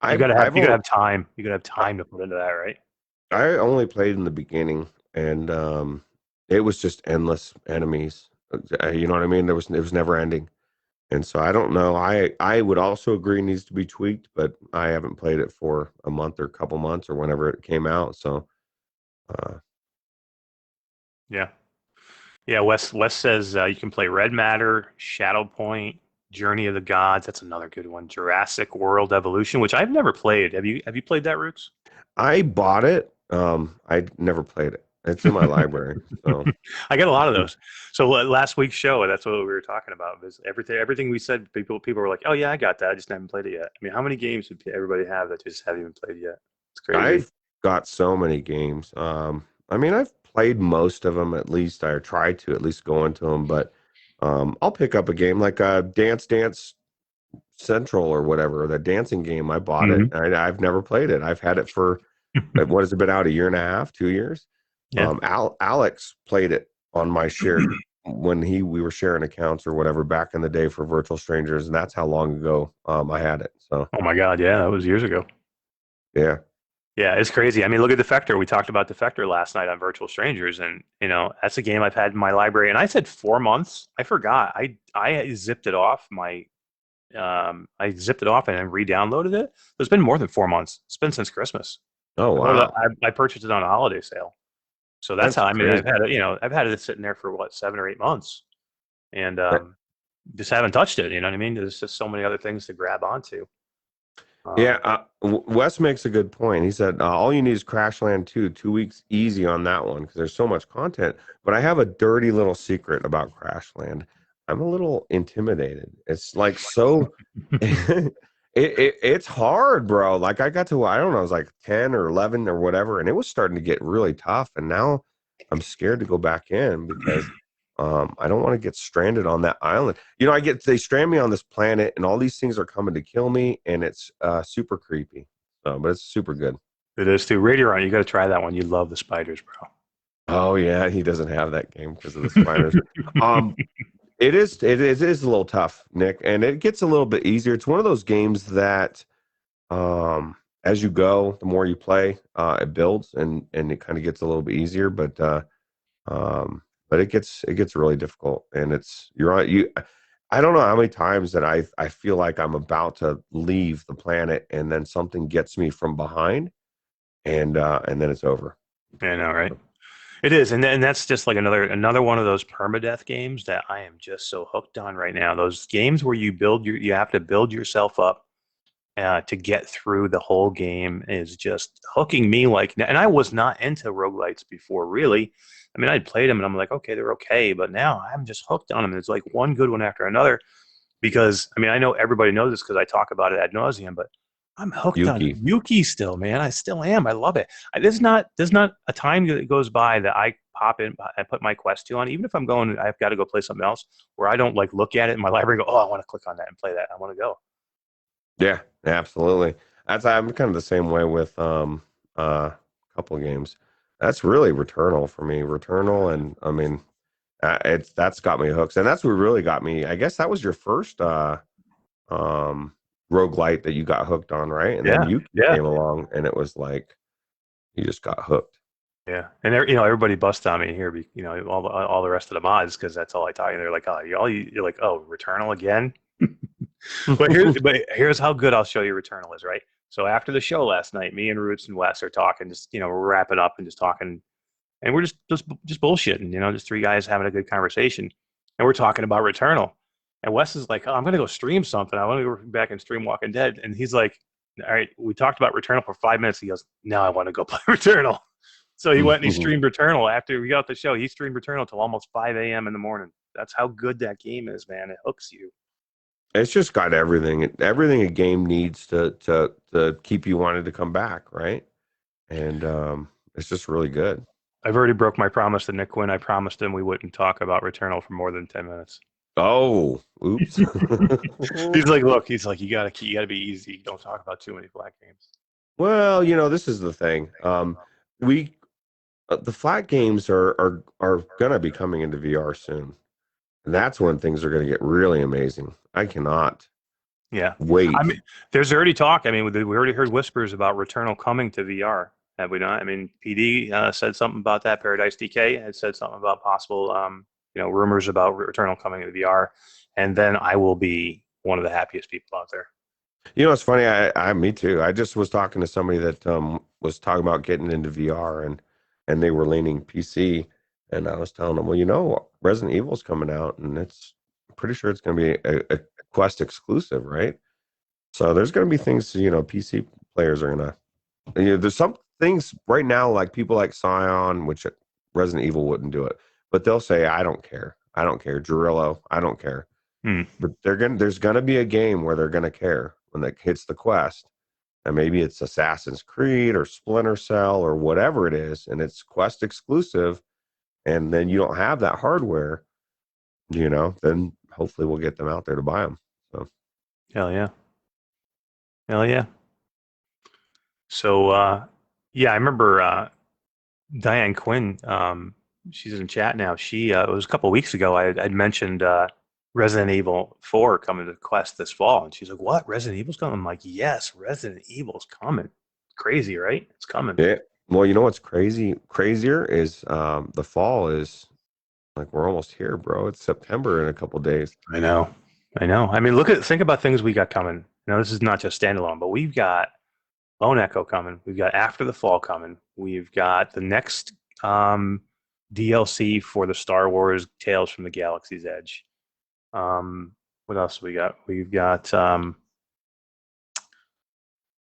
You gotta have time. You gotta have time to put into that, right? I only played in the beginning, and it was just endless enemies. You know what I mean? It was never ending, and so I don't know. I would also agree it needs to be tweaked, but I haven't played it for a month or a couple months or whenever it came out. So, yeah. Wes says you can play Red Matter, Shadow Point, Journey of the Gods. That's another good one. Jurassic World Evolution, which I've never played. Have you played that, Roots? I bought it. I never played it. It's in my library. So I got a lot of those. So last week's show, that's what we were talking about. Was everything we said. People were like, "Oh yeah, I got that. I just haven't played it yet." I mean, how many games would everybody have that just haven't even played yet? It's crazy. I've got so many games. I mean, I've played most of them at least. I try to at least go into them, but I'll pick up a game like Dance Dance Central or whatever, the dancing game. I bought it. I've never played it. I've had it for what has it been out, a year and a half, 2 years? Yeah. Alex played it on my share when we were sharing accounts or whatever back in the day for Virtual Strangers, and that's how long ago I had it. So. Oh my God, yeah, that was years ago. Yeah. Yeah, it's crazy. I mean, look at Defector. We talked about Defector last night on Virtual Strangers, and you know that's a game I've had in my library. And I said 4 months. I forgot. I zipped it off my. I zipped it off and then re-downloaded it. It's been more than 4 months. It's been since Christmas. Oh wow! I purchased it on a holiday sale, so that's how. I mean, crazy. I've had it sitting there for what, 7 or 8 months, and just haven't touched it. You know what I mean? There's just so many other things to grab onto. Yeah, Wes makes a good point. He said all you need is Crashland 2, 2 weeks easy on that one because there's so much content. But I have a dirty little secret about Crashland. I'm a little intimidated. It's like so. It's hard, bro. Like I got to, I don't know, it was like 10 or 11 or whatever, and it was starting to get really tough. And now I'm scared to go back in because I don't want to get stranded on that island. You know, they strand me on this planet, and all these things are coming to kill me, and it's super creepy. But it's super good. It is too. Radioron, you got to try that one. You love the spiders, bro. Oh yeah, he doesn't have that game because of the spiders. It is a little tough, Nick, and it gets a little bit easier. It's one of those games that as you go, the more you play, it builds and it kind of gets a little bit easier, but it gets really difficult, and I don't know how many times that I feel like I'm about to leave the planet and then something gets me from behind and then it's over. I know, right? It is, and that's just like another one of those permadeath games that I am just so hooked on right now. Those games where you have to build yourself up to get through the whole game is just hooking me like. And I was not into roguelites before, really. I mean, I'd played them and I'm like, okay, they're okay, but now I'm just hooked on them. It's like one good one after another. Because I mean, I know everybody knows this because I talk about it ad nauseum, but I'm hooked on Yuki still, man. I still am. I love it. There's not a time that goes by that I pop in, I put my Quest 2 on, even if I'm going, I've got to go play something else, where I don't like look at it in my library and go, oh, I want to click on that and play that. I want to go. Yeah, absolutely. I'm kind of the same way with a couple of games. That's really Returnal for me. Returnal, and I mean, that's got me hooked, and that's what really got me. I guess that was your first roguelite that you got hooked on, right? And then you came along, and it was like you just got hooked. Yeah, and everybody busts on me here. All the rest of the mods because that's all I talk. And they're like, oh, you're like, oh, Returnal again. But here's how good I'll show you Returnal is, right? So after the show last night, me and Roots and Wes are talking, just we're wrapping up and just talking, and we're just bullshitting, just three guys having a good conversation, and we're talking about Returnal. And Wes is like, oh, I'm going to go stream something. I want to go back and stream Walking Dead. And he's like, all right, we talked about Returnal for 5 minutes. He goes, now I want to go play Returnal. So he went and he streamed Returnal. After we got the show, he streamed Returnal till almost 5 a.m. in the morning. That's how good that game is, man. It hooks you. It's just got everything a game needs to keep you wanting to come back, right? And it's just really good. I've already broke my promise to Nick Quinn. I promised him we wouldn't talk about Returnal for more than 10 minutes. Oh, oops. He's like, look, he's like, you gotta be easy. Don't talk about too many flat games. Well, this is the thing. The flat games are gonna be coming into VR soon, and that's when things are gonna get really amazing. I cannot. Wait. I mean, there's already talk. I mean, we already heard whispers about Returnal coming to VR. Have we not? I mean, PD said something about that. Paradise DK had said something about possible, rumors about Returnal coming to VR, and then I will be one of the happiest people out there. It's funny. Me too. I just was talking to somebody that was talking about getting into VR, and they were leaning PC, and I was telling them, well, Resident Evil's coming out, and I'm pretty sure it's going to be a Quest exclusive, right? So there's going to be things, PC players are going to, there's some things right now, like people like Scion, which Resident Evil wouldn't do it, but they'll say, I don't care. Guerrillo, I don't care. But there's going to be a game where they're going to care when that hits the Quest. And maybe it's Assassin's Creed or Splinter Cell or whatever it is, and it's Quest exclusive, and then you don't have that hardware, then hopefully we'll get them out there to buy them. So. Hell yeah. So, I remember Diane Quinn, she's in chat now. She, it was a couple of weeks ago, I'd mentioned Resident Evil 4 coming to Quest this fall. And she's like, what? Resident Evil's coming? I'm like, yes, Resident Evil's coming. Crazy, right? It's coming. Yeah. Well, you know what's crazier is the fall is like, we're almost here, bro. It's September in a couple days. I know. I mean, think about things we got coming. This is not just standalone, but we've got Lone Echo coming. We've got After the Fall coming. We've got the next DLC for the Star Wars Tales from the Galaxy's Edge. What else we got? We've got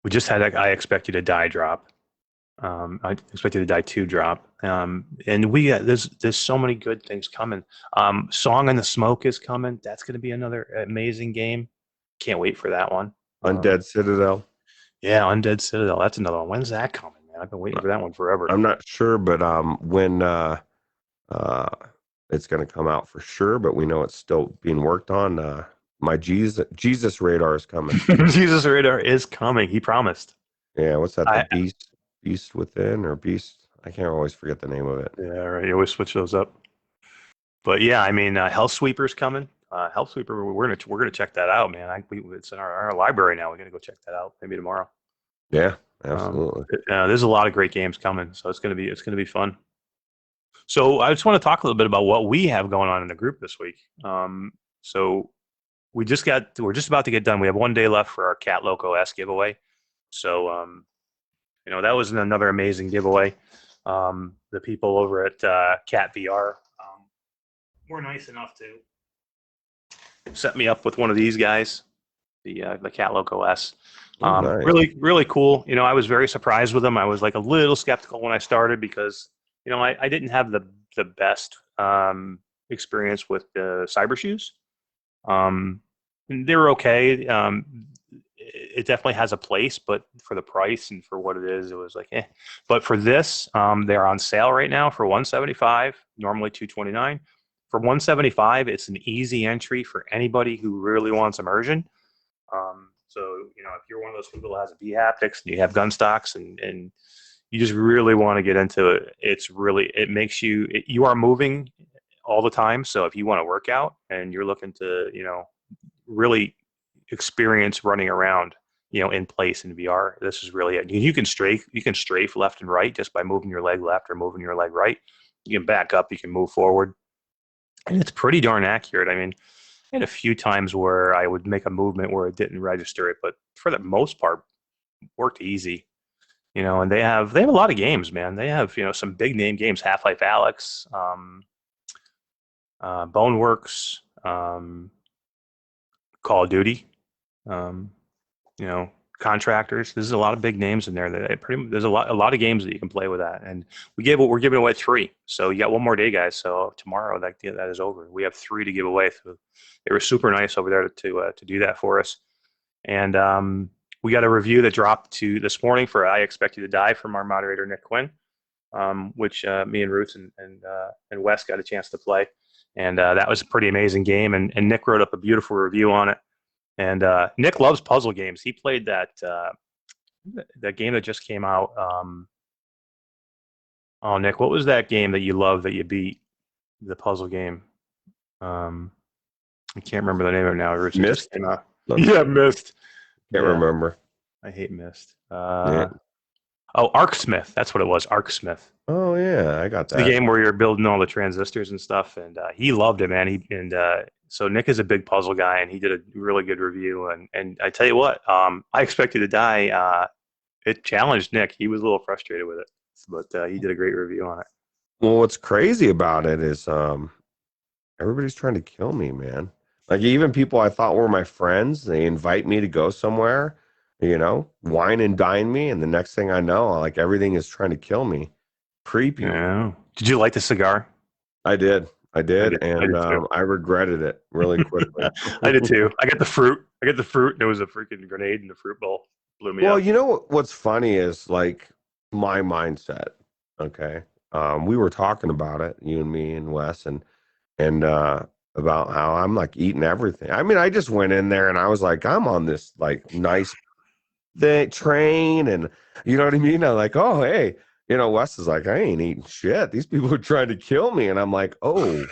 we just had I Expect You to Die drop. I Expect You to Die 2 drop. And we got there's so many good things coming. Song in the Smoke is coming. That's going to be another amazing game. Can't wait for that one. Undead Citadel. Yeah, Undead Citadel. That's another one. When's that coming, man? I've been waiting for that one forever. I'm not sure, but when it's going to come out for sure, but we know it's still being worked on. My Jesus Radar is coming. Jesus Radar is coming. He promised. Yeah, what's that? The Beast Within or Beast? I can't always forget the name of it. Yeah, right. You always switch those up. But yeah, I mean, Hellsweeper's coming. Hellsweeper, we're gonna check that out, man. It's in our library now. We're gonna go check that out maybe tomorrow. Yeah, absolutely. There's a lot of great games coming, so it's gonna be fun. So I just want to talk a little bit about what we have going on in the group this week. So we're just about to get done. We have 1 day left for our Cat Loco S giveaway. So that was another amazing giveaway. The people over at Cat VR were nice enough to set me up with one of these guys, the Cat Loco S. Nice. Really, really cool. I was very surprised with them. I was like a little skeptical when I started because I didn't have the best experience with the cyber shoes. They were okay. It definitely has a place, but for the price and for what it is, it was like, eh. But for this, they're on sale right now for $175, normally $229. For $175, it's an easy entry for anybody who really wants immersion. So, if you're one of those people that has a B-haptics and you have gun stocks and you just really want to get into it, it makes you are moving all the time. So if you want to work out and you're looking to, really experience running around, in place in VR, this is really it. You can strafe left and right just by moving your leg left or moving your leg right. You can back up, you can move forward. And it's pretty darn accurate. I mean, I had a few times where I would make a movement where it didn't register it, but for the most part, worked easy. And they have a lot of games, man. They have, some big name games, Half-Life Alyx, Boneworks, Call of Duty, you know, Contractors. There's a lot of big names in there that there's a lot of games that you can play with that. And we're giving away 3. So you got one more day, guys. So tomorrow that is over. We have 3 to give away. So they were super nice over there to do that for us. And we got a review that dropped this morning for I Expect You to Die from our moderator Nick Quinn, which me and Roots and Wes got a chance to play. And that was a pretty amazing game. And Nick wrote up a beautiful review on it. And Nick loves puzzle games. He played that game that just came out. Oh, Nick, what was that game that you loved that you beat? The puzzle game. I can't remember the name of it now. It just came out. Yeah, Myst. Can't remember. I hate Myst. Oh, Arcsmith. That's what it was. Arcsmith. Oh yeah, I got that. The game where you're building all the transistors and stuff, and he loved it, man. So Nick is a big puzzle guy, and he did a really good review. And I tell you what, I Expect You to Die. It challenged Nick. He was a little frustrated with it, but he did a great review on it. Well, what's crazy about it is everybody's trying to kill me, man. Like even people I thought were my friends, they invite me to go somewhere, you know, wine and dine me, and the next thing I know, like everything is trying to kill me. Creepy. Yeah. Did you like the cigar? I did, and I regretted it really quickly. I did too. I got the fruit. And there was a freaking grenade in the fruit bowl. Blew me up. Well, you know what's funny is like my mindset. Okay, we were talking about it, you and me and Wes, and about how I'm like eating everything. I mean, I just went in there and I was like, I'm on this like nice train, and you know what I mean? I'm like, oh hey, you know, Wes is like, I ain't eating shit. These people are trying to kill me, and I'm like, oh.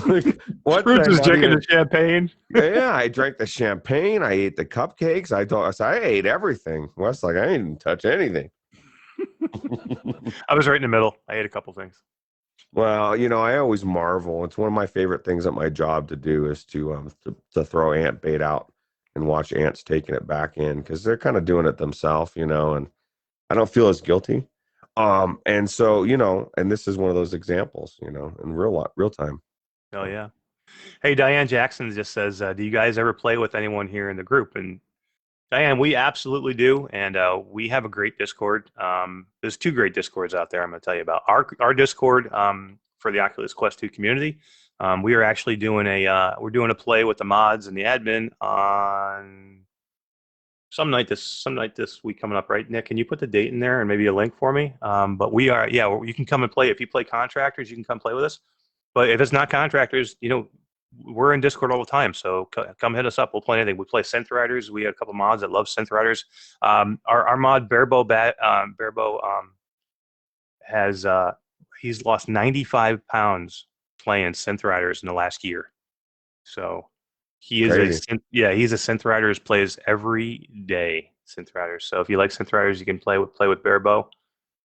Like, what? Fruits is drinking the champagne. Yeah, I drank the champagne. I ate the cupcakes. I ate everything. Wes like, I didn't touch anything. I was right in the middle. I ate a couple things. Well, you know, I always marvel. It's one of my favorite things at my job to do is to throw ant bait out and watch ants taking it back in, because they're kind of doing it themselves, you know, and I don't feel as guilty. And so, you know, and this is one of those examples, you know, in real time. Oh yeah. Hey, Diane Jackson just says, do you guys ever play with anyone here in the group? And Diane, we absolutely do, and we have a great Discord. There's 2 great Discords out there I'm going to tell you about. Our Discord for the Oculus Quest 2 community. We are actually doing we're doing a play with the mods and the admin on some night this week coming up, right? Nick, can you put the date in there and maybe a link for me? But we are, yeah, you can come and play. If you play Contractors, you can come play with us. But if it's not Contractors, you know, we're in Discord all the time, so come hit us up. We'll play anything. We play Synth Riders. We have a couple mods that love Synth Riders. Our mod Bearbo has he's lost 95 pounds playing Synth Riders in the last year. So he is he's a Synth Riders, plays every day Synth Riders. So if you like Synth Riders, you can play with Bearbo.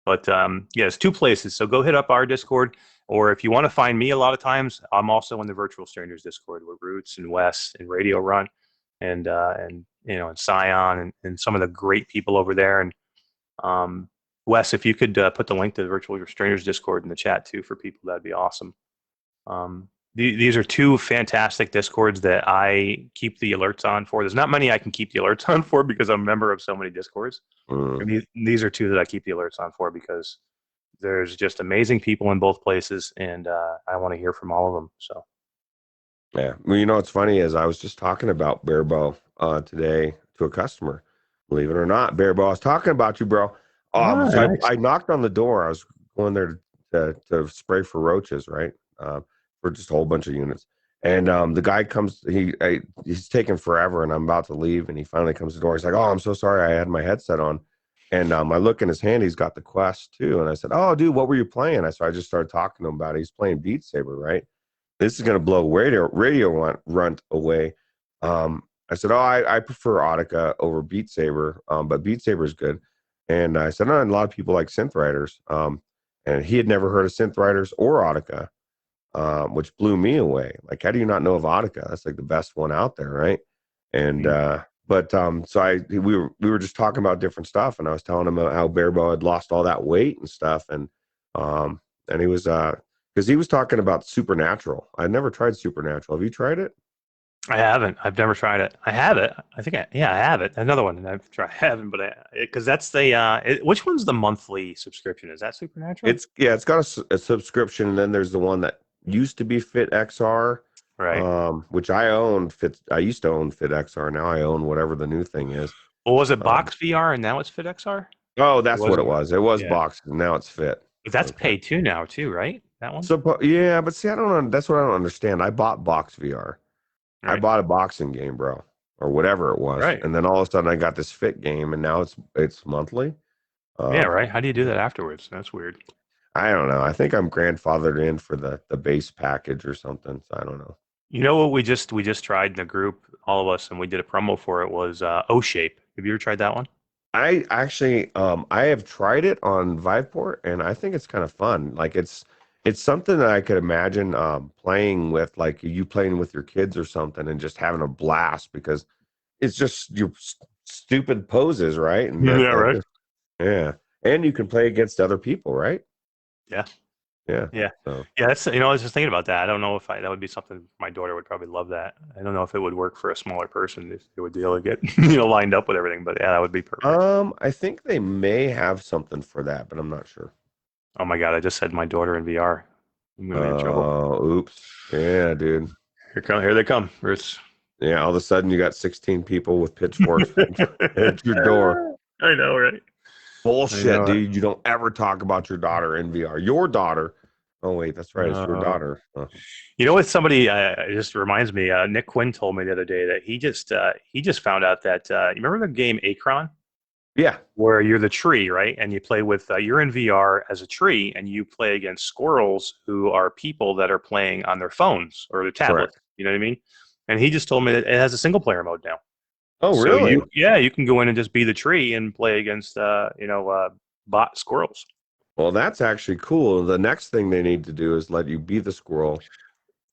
But yeah, it's 2 places. So go hit up our Discord. Or if you want to find me, a lot of times I'm also in the Virtual Strangers Discord with Roots and Wes and Radio Run, and you know, and Scion and some of the great people over there. And Wes, if you could put the link to the Virtual Strangers Discord in the chat too for people, that'd be awesome. These are 2 fantastic Discords that I keep the alerts on for. There's not many I can keep the alerts on for because I'm a member of so many Discords. And these are 2 that I keep the alerts on for because there's just amazing people in both places, and I want to hear from all of them. So, yeah, well, you know what's funny is I was just talking about Bearbo today to a customer. Believe it or not, Bearbo, I was talking about you, bro. So I knocked on the door. I was going there to spray for roaches, right? For just a whole bunch of units. And the guy comes. He's taking forever, and I'm about to leave, and he finally comes to the door. He's like, "Oh, I'm so sorry. I had my headset on." And I look in his hand, he's got the Quest too. And I said, "Oh, dude, what were you playing?" I just started talking to him about it. He's playing Beat Saber, right? This is going to blow radio runt away. I said, "Oh, I prefer Audica over Beat Saber, but Beat Saber is good." And I said, "No, and a lot of people like Synth Riders." And he had never heard of Synth Riders or Audica, which blew me away. Like, how do you not know of Audica? That's like the best one out there, right? And so we were just talking about different stuff, and I was telling him how Bearbo had lost all that weight and stuff, and he was because he was talking about Supernatural. I'd never tried Supernatural. Have you tried it? I haven't. I've never tried it. I have it. I think I have it. Another one that I've tried. I haven't, but because that's the which one's the monthly subscription? Is that Supernatural? It's got a subscription, and then there's the one that used to be Fit XR, Right. which I owned. I used to own Fit XR. Now I own whatever the new thing is. Well, was it Box VR and now it's Fit XR? Oh, that's what it was. It was Yeah. Box, and now it's Fit. But that's paid too now too, right? That one. So yeah, but see, I don't know. That's what I don't understand. I bought Box VR. Right. I bought a boxing game, bro, or whatever it was, Right. and then all of a sudden I got this Fit game, and now it's monthly. Yeah, right. How do you do that afterwards? That's weird. I don't know. I think I'm grandfathered in for the base package or something. So I don't know. You know what we just tried in the group, all of us, and we did a promo for it was O-Shape. Have you ever tried that one? I actually I have tried it on Viveport, and I think it's kind of fun. Like it's something that I could imagine playing with, like you playing with your kids or something, and just having a blast because it's just your stupid poses, right? And Yeah, right. Yeah, and you can play against other people, right? Yeah. Yeah. So. Yeah, that's, I was just thinking about that. I don't know if that would be something my daughter would probably love that. I don't know if it would work for a smaller person if they would be able to get lined up with everything, but yeah, that would be perfect. I think they may have something for that, but I'm not sure. Oh my god, I just said my daughter in VR. I'm gonna be in trouble. Oops. Yeah, dude. Here they come. Yeah, all of a sudden you got 16 people with pitchforks at your door. I know, right? Bullshit, dude. You don't ever talk about your daughter in VR. Your daughter. Oh, wait, that's right. It's your daughter. You know what? Somebody it just reminds me. Nick Quinn told me the other day that he just found out that you remember the game Akron? Yeah. Where you're the tree, right? And you play with you're in VR as a tree, and you play against squirrels who are people that are playing on their phones or their tablets. Correct. You know what I mean? And he just told me that it has a single player mode now. Oh, so really? You can go in and just be the tree and play against bot squirrels. Well, that's actually cool. The next thing they need to do is let you be the squirrel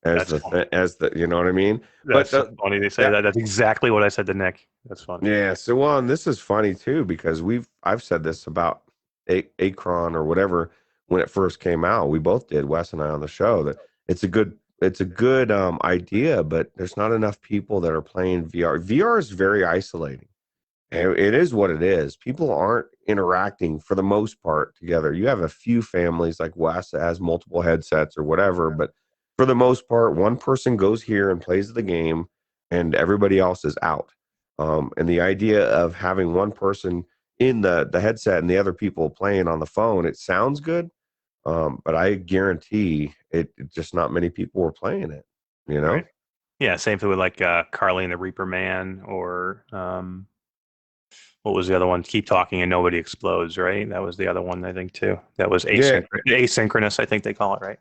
as the you know what I mean? That's funny they say that. That's exactly what I said to Nick. That's funny. Yeah. So and this is funny too because I've said this about Akron or whatever when it first came out. We both did, Wes and I, on the show, that it's a good idea, but there's not enough people that are playing VR. VR is very isolating. It is what it is. People aren't interacting for the most part together. You have a few families like Wes that has multiple headsets or whatever, but for the most part, one person goes here and plays the game and everybody else is out. And the idea of having one person in the headset and the other people playing on the phone, it sounds good. But I guarantee it just not many people were playing it, you know? Right. Yeah, same thing with like Carly and the Reaper Man, or what was the other one? Keep Talking and Nobody Explodes, right? That was the other one, I think, too. That was asynchronous, I think they call it, right?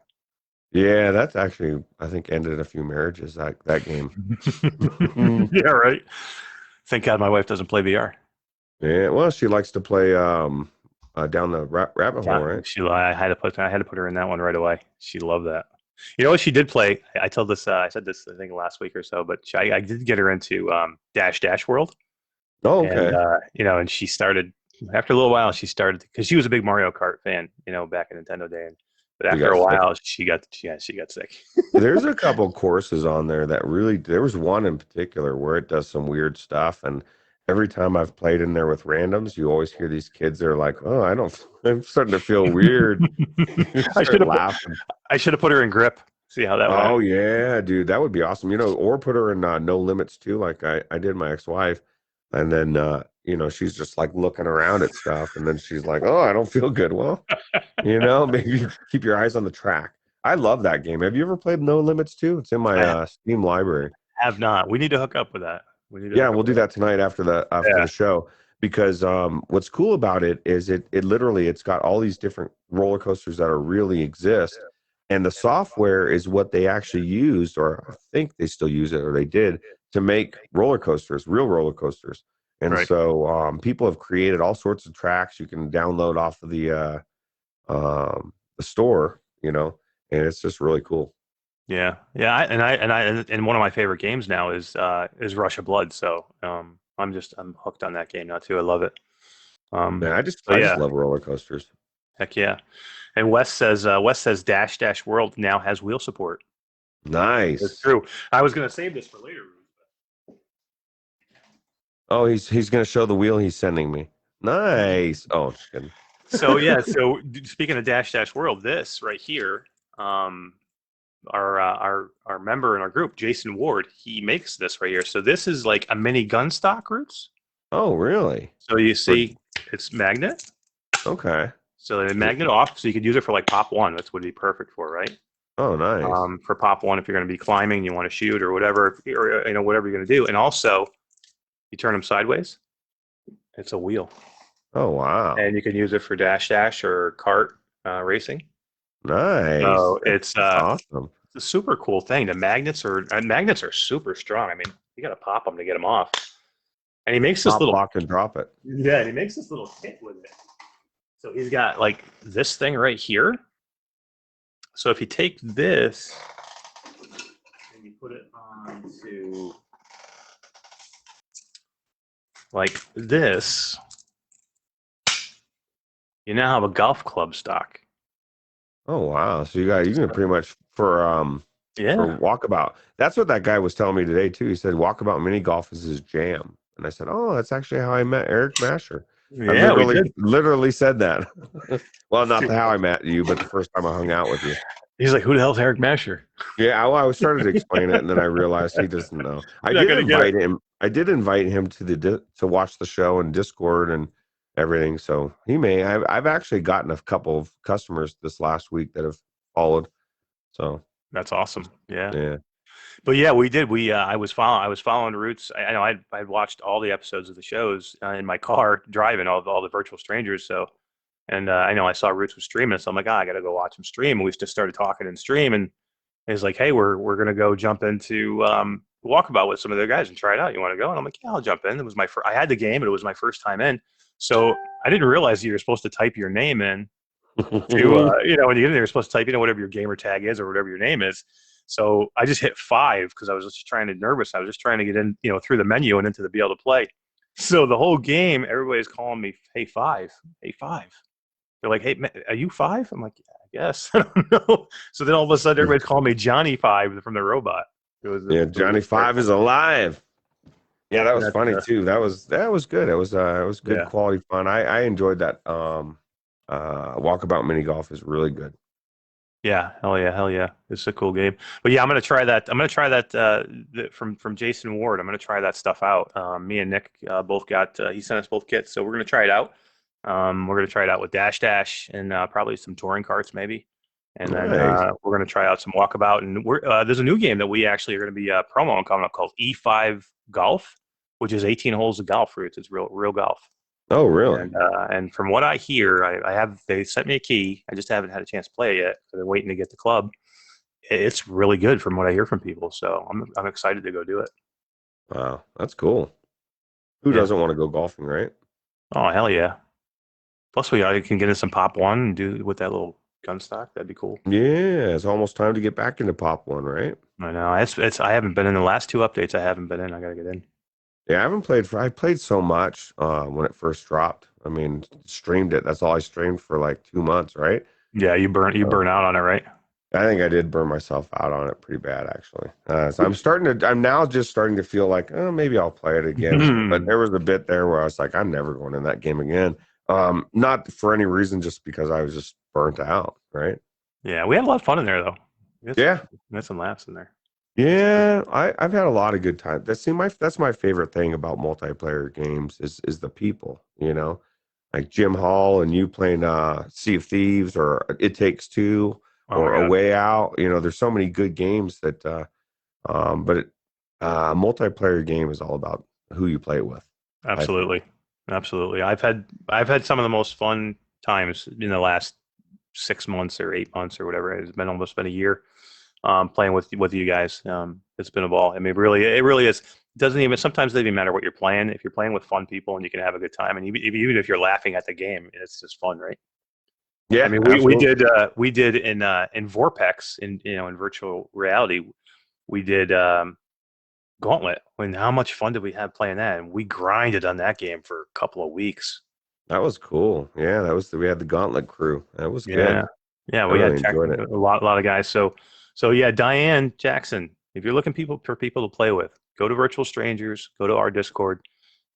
Yeah, that's actually, I think, ended a few marriages, that game. Yeah, right. Thank God my wife doesn't play VR. Yeah, well, she likes to play down the rabbit hole, right? I had to put her in that one right away. She loved that. You know what she did play? I said this I think last week or so, but I did get her into Dash World. Oh, okay. And and she started after a little while. She started because she was a big Mario Kart fan, back in Nintendo day. But after a while, she got sick. There's a couple courses on there that really. There was one in particular where it does some weird stuff, and every time I've played in there with randoms, you always hear these kids that are like, "Oh, I'm starting to feel weird." I should have put her in grip. See how that went. Oh yeah, dude, that would be awesome. Or put her in No Limits too, like I did my ex-wife, and then she's just like looking around at stuff, and then she's like, "Oh, I don't feel good." Well, maybe keep your eyes on the track. I love that game. Have you ever played No Limits too? It's in my Steam library. Have not. We need to hook up with that. We'll do that tonight after the show, because what's cool about it is it literally, it's got all these different roller coasters that really exist, and the software is what they actually used, or I think they still use it, or they did, to make roller coasters, real roller coasters. And so people have created all sorts of tracks you can download off of the store, and it's just really cool. Yeah, and one of my favorite games now is Rush of Blood. So I'm hooked on that game now too. I love it. I just love roller coasters. Heck yeah! And Wes says Dash World now has wheel support. Nice. That's true. I was gonna save this for later, Oh, he's gonna show the wheel he's sending me. Nice. Oh, just kidding. So yeah, so speaking of Dash Dash World, this right here, our member in our group, Jason Ward, he makes this right here. So this is like a mini gun stock roots. Oh, really? So you see, it's magnet. Okay. So the magnet off, so you could use it for like pop one. That's would be perfect for, right? Oh, nice. For pop one, if you're going to be climbing, you want to shoot or whatever, or whatever you're going to do. And also, you turn them sideways. It's a wheel. Oh, wow. And you can use it for dash or kart racing. Nice. So it's awesome. It's a super cool thing. The magnets are super strong. I mean, you got to pop them to get them off. And he makes this little lock and drop it. Yeah, and he makes this little kit with it. So he's got like this thing right here. So if you take this and you put it onto like this, you now have a golf club stock. Oh wow! So you can pretty much for Walkabout. That's what that guy was telling me today too. He said Walkabout mini golf is his jam, and I said, oh, that's actually how I met Eric Masher. Yeah, I literally said that. Well, not how I met you, but the first time I hung out with you. He's like, who the hell's Eric Masher? Yeah, I started to explain it, and then I realized he doesn't know. I did invite him to watch the show and Discord and everything. So he may. I've actually gotten a couple of customers this last week that have followed. So that's awesome. Yeah. Yeah. But yeah, we did. I was following Roots. I know I'd watched all the episodes of the shows in my car driving all the virtual strangers. So, and I know I saw Roots was streaming, so I'm like, I got to go watch him stream. And we just started talking in stream, and he's like, hey, we're gonna go jump into Walkabout with some of the guys and try it out. You want to go? And I'm like, yeah, I'll jump in. It was I had the game, but it was my first time in, so I didn't realize you were supposed to type your name in. When you get in there, you're supposed to type whatever your gamer tag is or whatever your name is. So I just hit 5 because I was just nervous. I was just trying to get in, through the menu and into the be able to play. So the whole game, everybody's calling me, hey, 5, hey, 5. They're like, hey, are you 5? I'm like, yeah, I guess. I don't know. So then all of a sudden, everybody's calling me Johnny 5 from the robot. Johnny 5 is alive. Yeah, that was funny too. That was good. It was good quality fun. I enjoyed that. Walkabout mini golf is really good. Yeah, hell yeah! It's a cool game. But yeah, I'm gonna try that. From Jason Ward. I'm gonna try that stuff out. Me and Nick both got. He sent us both kits, so we're gonna try it out. We're gonna try it out with Dash and probably some touring carts maybe, and then we're gonna try out some Walkabout. And there's a new game that we actually are gonna be promoing coming up called E5 Golf, which is 18 holes of golf routes. It's real golf. Oh, really? And from what I hear, they sent me a key. I just haven't had a chance to play it yet. So they're waiting to get the club. It's really good from what I hear from people. So I'm excited to go do it. Wow, that's cool. Who doesn't want to go golfing, right? Oh, hell yeah. Plus, I can get in some Pop 1 and do with that little gun stock. That'd be cool. Yeah, it's almost time to get back into Pop 1, right? I know. I haven't been in the last 2 updates. I haven't been in. I got to get in. Yeah, I played so much when it first dropped. I mean, streamed it. That's all I streamed for like 2 months, right? Yeah, you burn out on it, right? I think I did burn myself out on it pretty bad, actually. So I'm now just starting to feel like, oh, maybe I'll play it again. But there was a bit there where I was like, I'm never going in that game again. Not for any reason, just because I was just burnt out, right? Yeah, we had a lot of fun in there, though. We had some laughs in there. Yeah, I've had a lot of good times. That's my favorite thing about multiplayer games is the people, like Jim Hall and you playing Sea of Thieves or It Takes Two or A Way Out. There's so many good games that but multiplayer game is all about who you play with. Absolutely. I've had some of the most fun times in the last 6 months or 8 months or whatever. It's been almost been a year. Playing with you guys. It's been a ball. I mean, it really is. Sometimes it doesn't even matter what you're playing. If you're playing with fun people and you can have a good time, and even if you're laughing at the game, it's just fun, right? Yeah. I mean, we did in Vorpex in virtual reality, we did Gauntlet. How much fun did we have playing that? And we grinded on that game for a couple of weeks. That was cool. Yeah, we had the Gauntlet crew. That was good. Yeah, we had a lot of guys. So yeah, Diane Jackson, if you're looking for people to play with, go to Virtual Strangers, go to our Discord.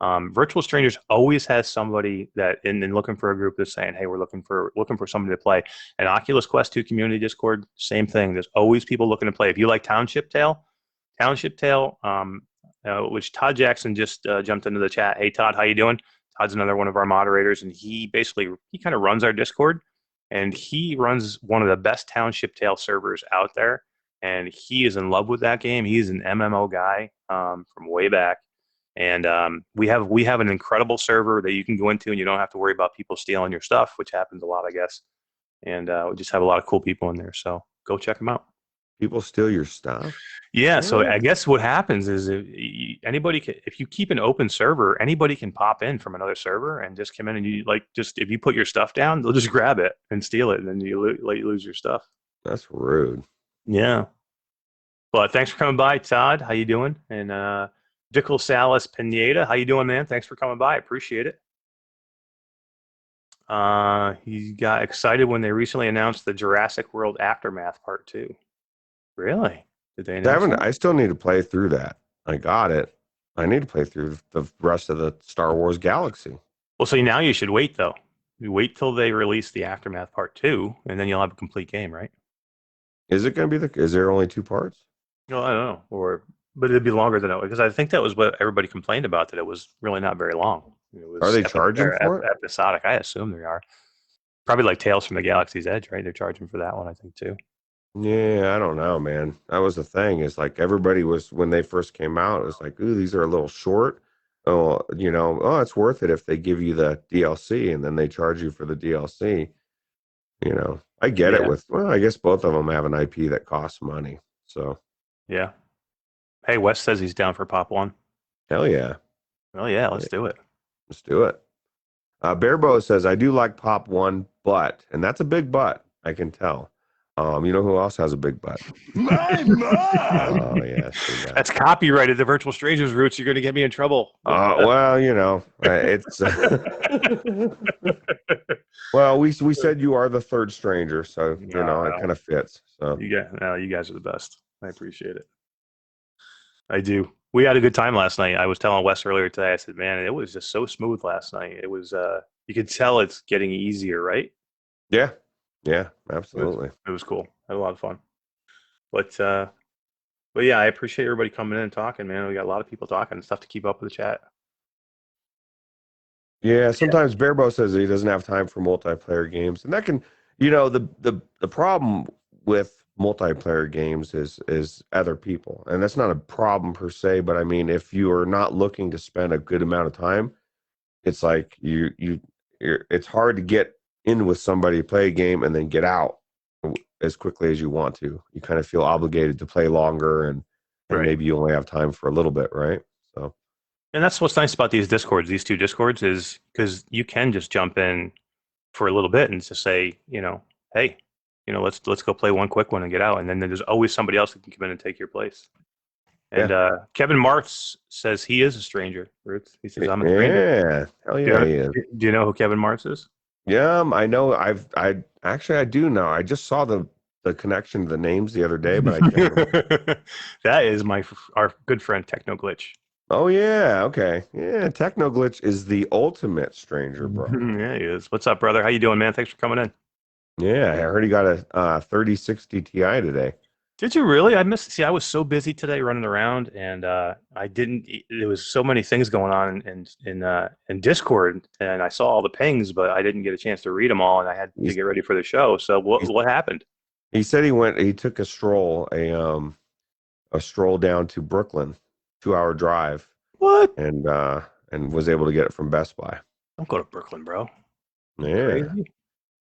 Virtual Strangers always has somebody that in looking for a group that's saying, hey, we're looking for somebody to play. And Oculus Quest 2 community Discord, same thing. There's always people looking to play. If you like Township Tale, which Todd Jackson just jumped into the chat. Hey, Todd, how you doing? Todd's another one of our moderators, and he kind of runs our Discord, and he runs one of the best Township Tale servers out there, and he is in love with that game. He's an MMO guy from way back. And we have an incredible server that you can go into, and you don't have to worry about people stealing your stuff, which happens a lot, I guess. And we just have a lot of cool people in there. So go check them out. People steal your stuff? Yeah. So I guess what happens is if you keep an open server, anybody can pop in from another server and just come in, and if you put your stuff down, they'll just grab it and steal it, and then you lose your stuff. That's rude. Yeah. But thanks for coming by, Todd. How you doing? And Dickle Salas Pineda, how you doing, man? Thanks for coming by. I appreciate it. He got excited when they recently announced the Jurassic World Aftermath Part 2. Really? Did they announce that? I still need to play through that. I got it. I need to play through the rest of the Star Wars galaxy. Well, so now you should wait, though. You wait till they release the Aftermath Part 2, and then you'll have a complete game, right? Is it going to be is there only 2 parts? No, I don't know. But it'd be longer than that, because I think that was what everybody complained about, that it was really not very long. Are they charging for it? Episodic. I assume they are. Probably like Tales from the Galaxy's Edge, right? They're charging for that one, I think, too. Yeah, I don't know, man. That was the thing. Is like everybody was, when they first came out, it was like, ooh, these are a little short. Oh, it's worth it if they give you the DLC and then they charge you for the DLC. I get it I guess both of them have an IP that costs money. So, yeah. Hey, Wes says he's down for Pop 1. Hell yeah. Well, yeah, let's do it. Let's do it. Bearbo says, I do like Pop 1, but, and that's a big but, I can tell. You know who else has a big butt? My mom! Oh, yes. That's copyrighted. The Virtual Strangers roots. You're going to get me in trouble. Well, it's... well, we said you are the third stranger, so, it kind of fits. So you guys are the best. I appreciate it. I do. We had a good time last night. I was telling Wes earlier today, I said, man, it was just so smooth last night. It was, you could tell it's getting easier, right? Yeah. Yeah, absolutely. It was cool. I had a lot of fun. But yeah, I appreciate everybody coming in and talking, man. We got a lot of people talking and stuff to keep up with the chat. Yeah, sometimes Bearbo says he doesn't have time for multiplayer games. And that can, the problem with multiplayer games is other people. And that's not a problem per se, but I mean, if you are not looking to spend a good amount of time, it's like it's hard to get in with somebody, play a game, and then get out as quickly as you want to. You kind of feel obligated to play longer, and right. Maybe you only have time for a little bit, right? So, and that's what's nice about these two Discords, is because you can just jump in for a little bit and just say, hey, let's go play one quick one and get out, and then there's always somebody else that can come in and take your place. And Kevin Martz says he is a stranger. Ruth, he says I'm a stranger. Yeah, hell yeah, he is. Do you know who Kevin Martz is? Yeah, I know. I do know. I just saw the connection to the names the other day, but I can't remember. That is our good friend Techno Glitch. Oh yeah, okay. Yeah, Techno Glitch is the ultimate stranger, bro. Yeah, he is. What's up, brother? How you doing, man? Thanks for coming in. Yeah, I heard he got a 3060 Ti today. Did you really? I was so busy today running around, and I didn't. There was so many things going on in Discord, and I saw all the pings, but I didn't get a chance to read them all, and I had to get ready for the show. So what happened? He said he took a stroll, a stroll down to Brooklyn, 2-hour drive. What? And was able to get it from Best Buy. Don't go to Brooklyn, bro. Yeah. Crazy.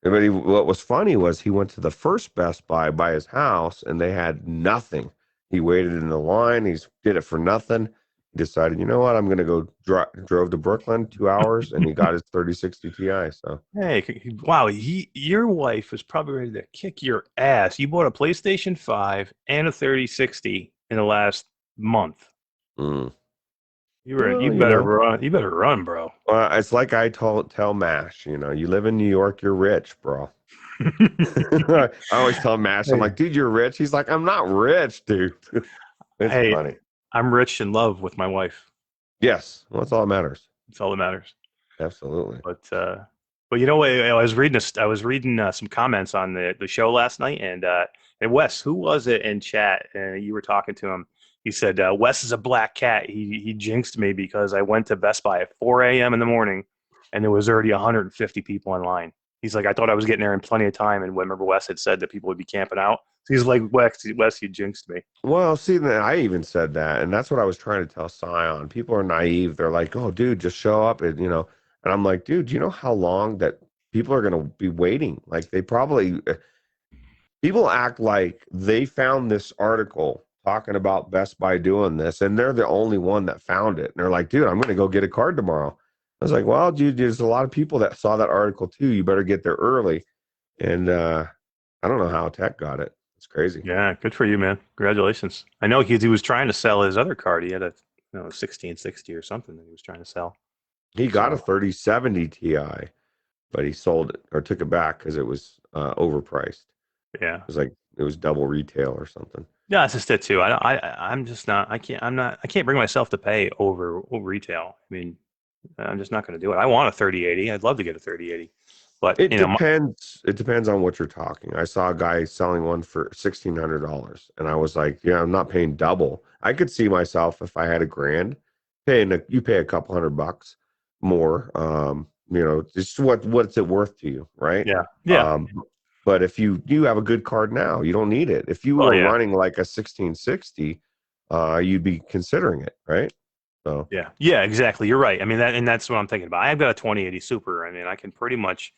But what was funny was he went to the first Best Buy by his house, and they had nothing. He waited in the line. He did it for nothing. He decided, you know what, I'm going to go drove to Brooklyn, 2 hours, and he got his 3060 Ti. So hey, wow, your wife was probably ready to kick your ass. You bought a PlayStation 5 and a 3060 in the last month. Mm. You better run. You better run, bro. It's like I tell Mash, you live in New York, you're rich, bro. I always tell Mash, I'm like, dude, you're rich. He's like, I'm not rich, dude. It's funny. I'm rich in love with my wife. Yes, well, that's all that matters. That's all that matters. Absolutely. But you know what? I was reading some comments on the show last night, and Wes, who was it in chat? You were talking to him. He said Wes is a black cat. He jinxed me because I went to Best Buy at 4 a.m. in the morning, and there was already 150 people in line. He's like, I thought I was getting there in plenty of time, and remember Wes had said that people would be camping out. So he's like, Wes, you jinxed me. Well, see, I even said that, and that's what I was trying to tell Scion. People are naive. They're like, "Oh, dude, just show up," and And I'm like, "Dude, do you know how long that people are going to be waiting? Like, they probably people act like they found this article talking about Best Buy doing this, and they're the only one that found it. And they're like, dude, I'm going to go get a card tomorrow." I was like, well, dude, there's a lot of people that saw that article too. You better get there early. And I don't know how Tech got it. It's crazy. Yeah, good for you, man. Congratulations. I know he was trying to sell his other card. He had a 1660 or something that he was trying to sell. He got a 3070 Ti, but he sold it or took it back because it was overpriced. Yeah, it was double retail or something. Yeah, that's just it too. I'm just not. I can't bring myself to pay over retail. I mean, I'm just not going to do it. I want a 3080. I'd love to get a 3080, but it depends. It depends on what you're talking. I saw a guy selling one for $1,600, and I was like, yeah, I'm not paying double. I could see myself if I had $1,000 paying. You pay a couple $100 more. Just what's it worth to you, right? Yeah. But if you have a good card now, you don't need it. If you were running like a 1660, you'd be considering it, right? So yeah, exactly. You're right. I mean, that's what I'm thinking about. I've got a 2080 Super. I mean, I can pretty much.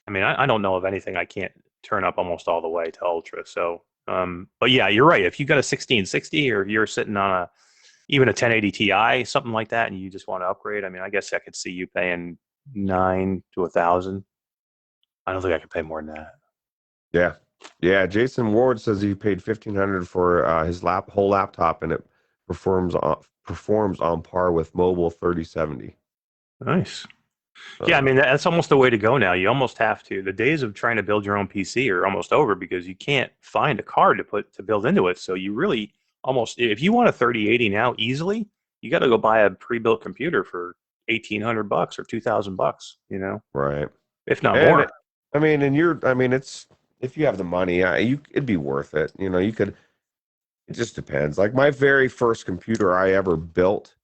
I mean, I don't know of anything I can't turn up almost all the way to Ultra. So, but yeah, you're right. If you got a 1660 or you're sitting on even a 1080 Ti, something like that, and you just want to upgrade, I mean, I guess I could see you paying $900 to $1,000. I don't think I could pay more than that. Yeah. Jason Ward says he paid $1,500 for his whole laptop, and it performs on par with mobile 3070. Nice. Yeah, I mean, that's almost the way to go now. You almost have to. The days of trying to build your own PC are almost over because you can't find a card to build into it. So you really almost, if you want a 3080 now easily, you got to go buy a pre-built computer for $1,800 or $2,000. Right? If not more. It's if you have the money, it'd be worth it. You could. It just depends. Like my very first computer I ever built,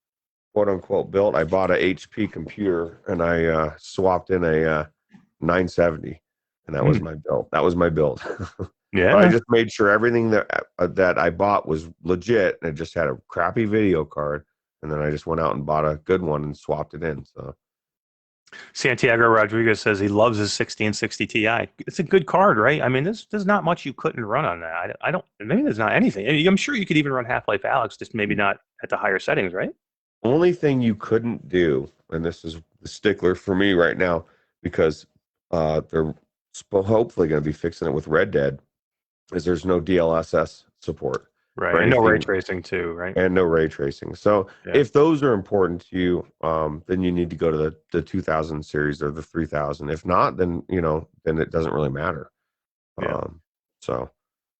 quote unquote built, I bought a HP computer and I swapped in a 970, and that was my build. That was my build. Yeah. I just made sure everything that I bought was legit, and it just had a crappy video card, and then I just went out and bought a good one and swapped it in. So. Santiago Rodriguez says he loves his 1660 Ti. It's a good card, right? I mean, there's not much you couldn't run on that. I don't. Maybe there's not anything. I'm sure you could even run Half-Life Alyx, just maybe not at the higher settings, right? Only thing you couldn't do, and this is the stickler for me right now, because they're hopefully going to be fixing it with Red Dead, is there's no DLSS support. Right, and no ray tracing too, right? And no ray tracing. So if those are important to you, then you need to go to the 2000 series or the 3000. If not, then then it doesn't really matter.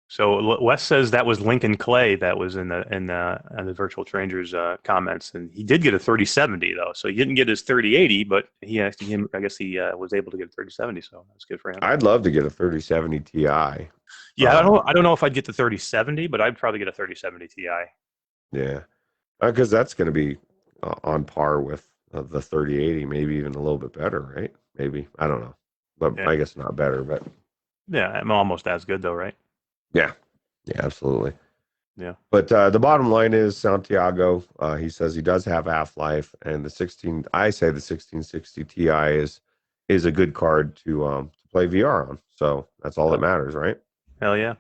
So Wes says that was Lincoln Clay that was in the Virtual Strangers comments, and he did get a 3070 though. So he didn't get his 3080, but I guess he was able to get a 3070. So that's good for him. I'd love to get a 3070 Ti. Yeah, I don't know if I'd get the 3070, but I'd probably get a 3070 Ti. Yeah, because that's going to be on par with the 3080, maybe even a little bit better, right? Maybe, I don't know, but I guess not better, but yeah, I'm almost as good though, right? Yeah, absolutely. Yeah, but the bottom line is Santiago. He says he does have Half-Life, and I say the 1660 Ti is a good card to play VR on. So that's all that matters, right? Hell yeah,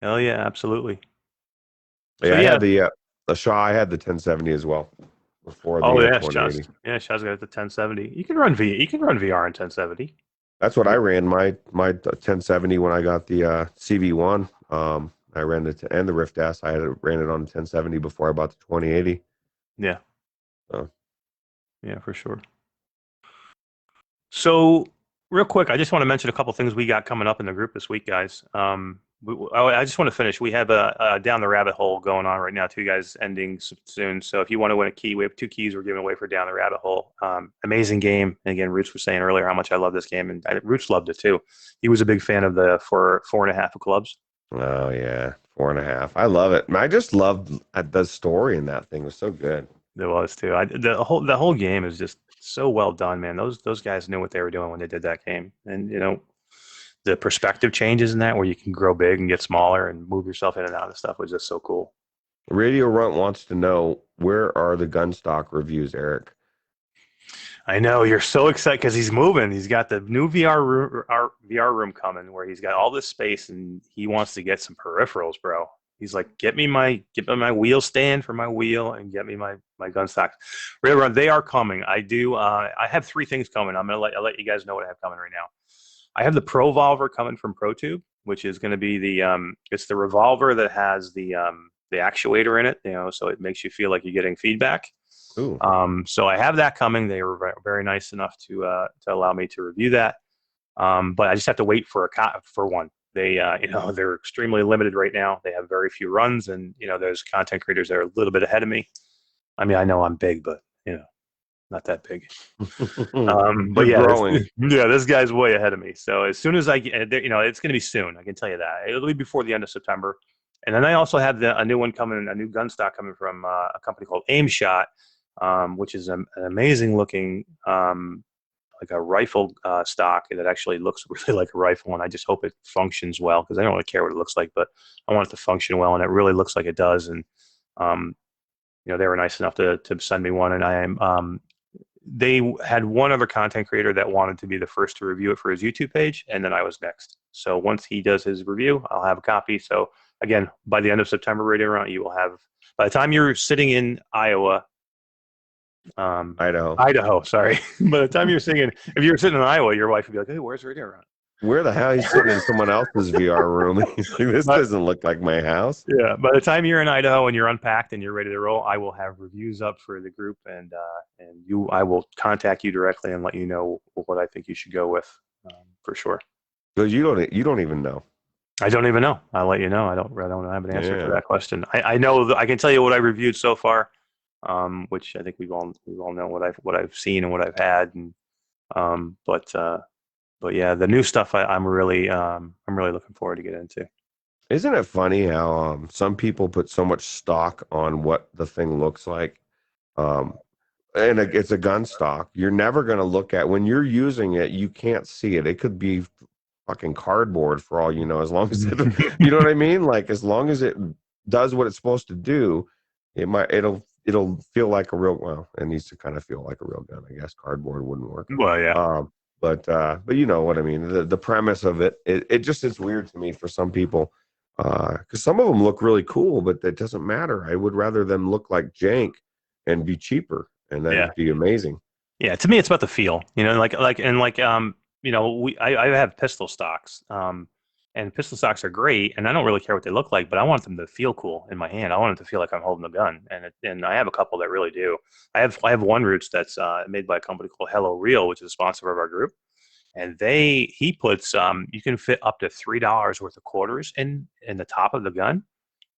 absolutely. Yeah, I had the Shaw. I had the 1070 as well before the 2080. Shaw's got the 1070. You can run VR in 1070. That's what I ran my 1070 when I got the CV1. I ran it and the Rift S. I ran it on 1070 before I bought the 2080. Yeah. So. Yeah, for sure. So real quick, I just want to mention a couple things we got coming up in the group this week, guys. I just want to finish. We have a Down the Rabbit Hole going on right now, too, guys, ending soon. So if you want to win a key, we have 2 keys we're giving away for Down the Rabbit Hole. Amazing game. And again, Roots was saying earlier how much I love this game, and Roots loved it too. He was a big fan of the 4.5 of clubs. Oh yeah, 4.5. I love it. I just loved the story in that thing. It was so good. It was too. The whole game is just so well done, man. Those guys knew what they were doing when they did that game, and the perspective changes in that, where you can grow big and get smaller and move yourself in and out of stuff, was just so cool. Radio Runt wants to know, where are the Gunstock reviews, Eric? I know you're so excited because he's moving. He's got the new VR room coming, where he's got all this space, and he wants to get some peripherals, bro. He's like, get me my wheel stand for my wheel, and get me my gun stocks. Radio Runt, they are coming. I do. I have 3 things coming. I'll let you guys know what I have coming right now. I have the ProVolver coming from ProTube, which is going to be it's the revolver that has the actuator in it, so it makes you feel like you're getting feedback. Ooh. So I have that coming. They were very nice enough to allow me to review that. But I just have to wait for one. They, they're extremely limited right now. They have very few runs, and there's content creators that are a little bit ahead of me. I mean, I know I'm big, but not that big. But yeah, growing. This guy's way ahead of me. So as soon as I get, it's going to be soon. I can tell you that it'll be before the end of September. And then I also have a new one coming, a new gun stock coming from a company called AimShot, which is an amazing looking, like a rifle stock that actually looks really like a rifle. And I just hope it functions well, because I don't really care what it looks like, but I want it to function well, and it really looks like it does. And they were nice enough to send me one, and I am. They had one other content creator that wanted to be the first to review it for his YouTube page, and then I was next. So once he does his review, I'll have a copy. So again, by the end of September, Radio Runt, you will have, by the time you're sitting in Idaho, sorry. By the time you're sitting if you're sitting in Iowa, your wife would be like, hey, where's Radio Runt? Where the hell are you sitting in someone else's VR room? He's like, this doesn't look like my house. Yeah, by the time you're in Idaho and you're unpacked and you're ready to roll, I will have reviews up for the group, and I will contact you directly and let you know what I think you should go with, for sure. Because you don't even know. I don't even know. I'll let you know. I don't have an answer for that question. I know I can tell you what I reviewed so far, which I think we've all know what I've seen and what I've had, and But yeah, the new stuff I'm really looking forward to get into. Isn't it funny how some people put so much stock on what the thing looks like? And it's a gun stock. You're never going to look at, when you're using it, you can't see it. It could be fucking cardboard for all you know, as long as it, you know what I mean? Like, as long as it does what it's supposed to do, it'll feel like a real, well, it needs to kind of feel like a real gun. I guess cardboard wouldn't work. Well, yeah. But you know what I mean. The premise of it's weird to me for some people, because some of them look really cool, but that doesn't matter. I would rather them look like jank and be cheaper, and then be amazing. Yeah, to me, it's about the feel. I have pistol stocks, and pistol stocks are great, and I don't really care what they look like, but I want them to feel cool in my hand. I want it to feel like I'm holding a gun, and I have a couple that really do. I have one Roots that's made by a company called Hello Real, which is a sponsor of our group, and he puts you can fit up to $3 worth of quarters in the top of the gun,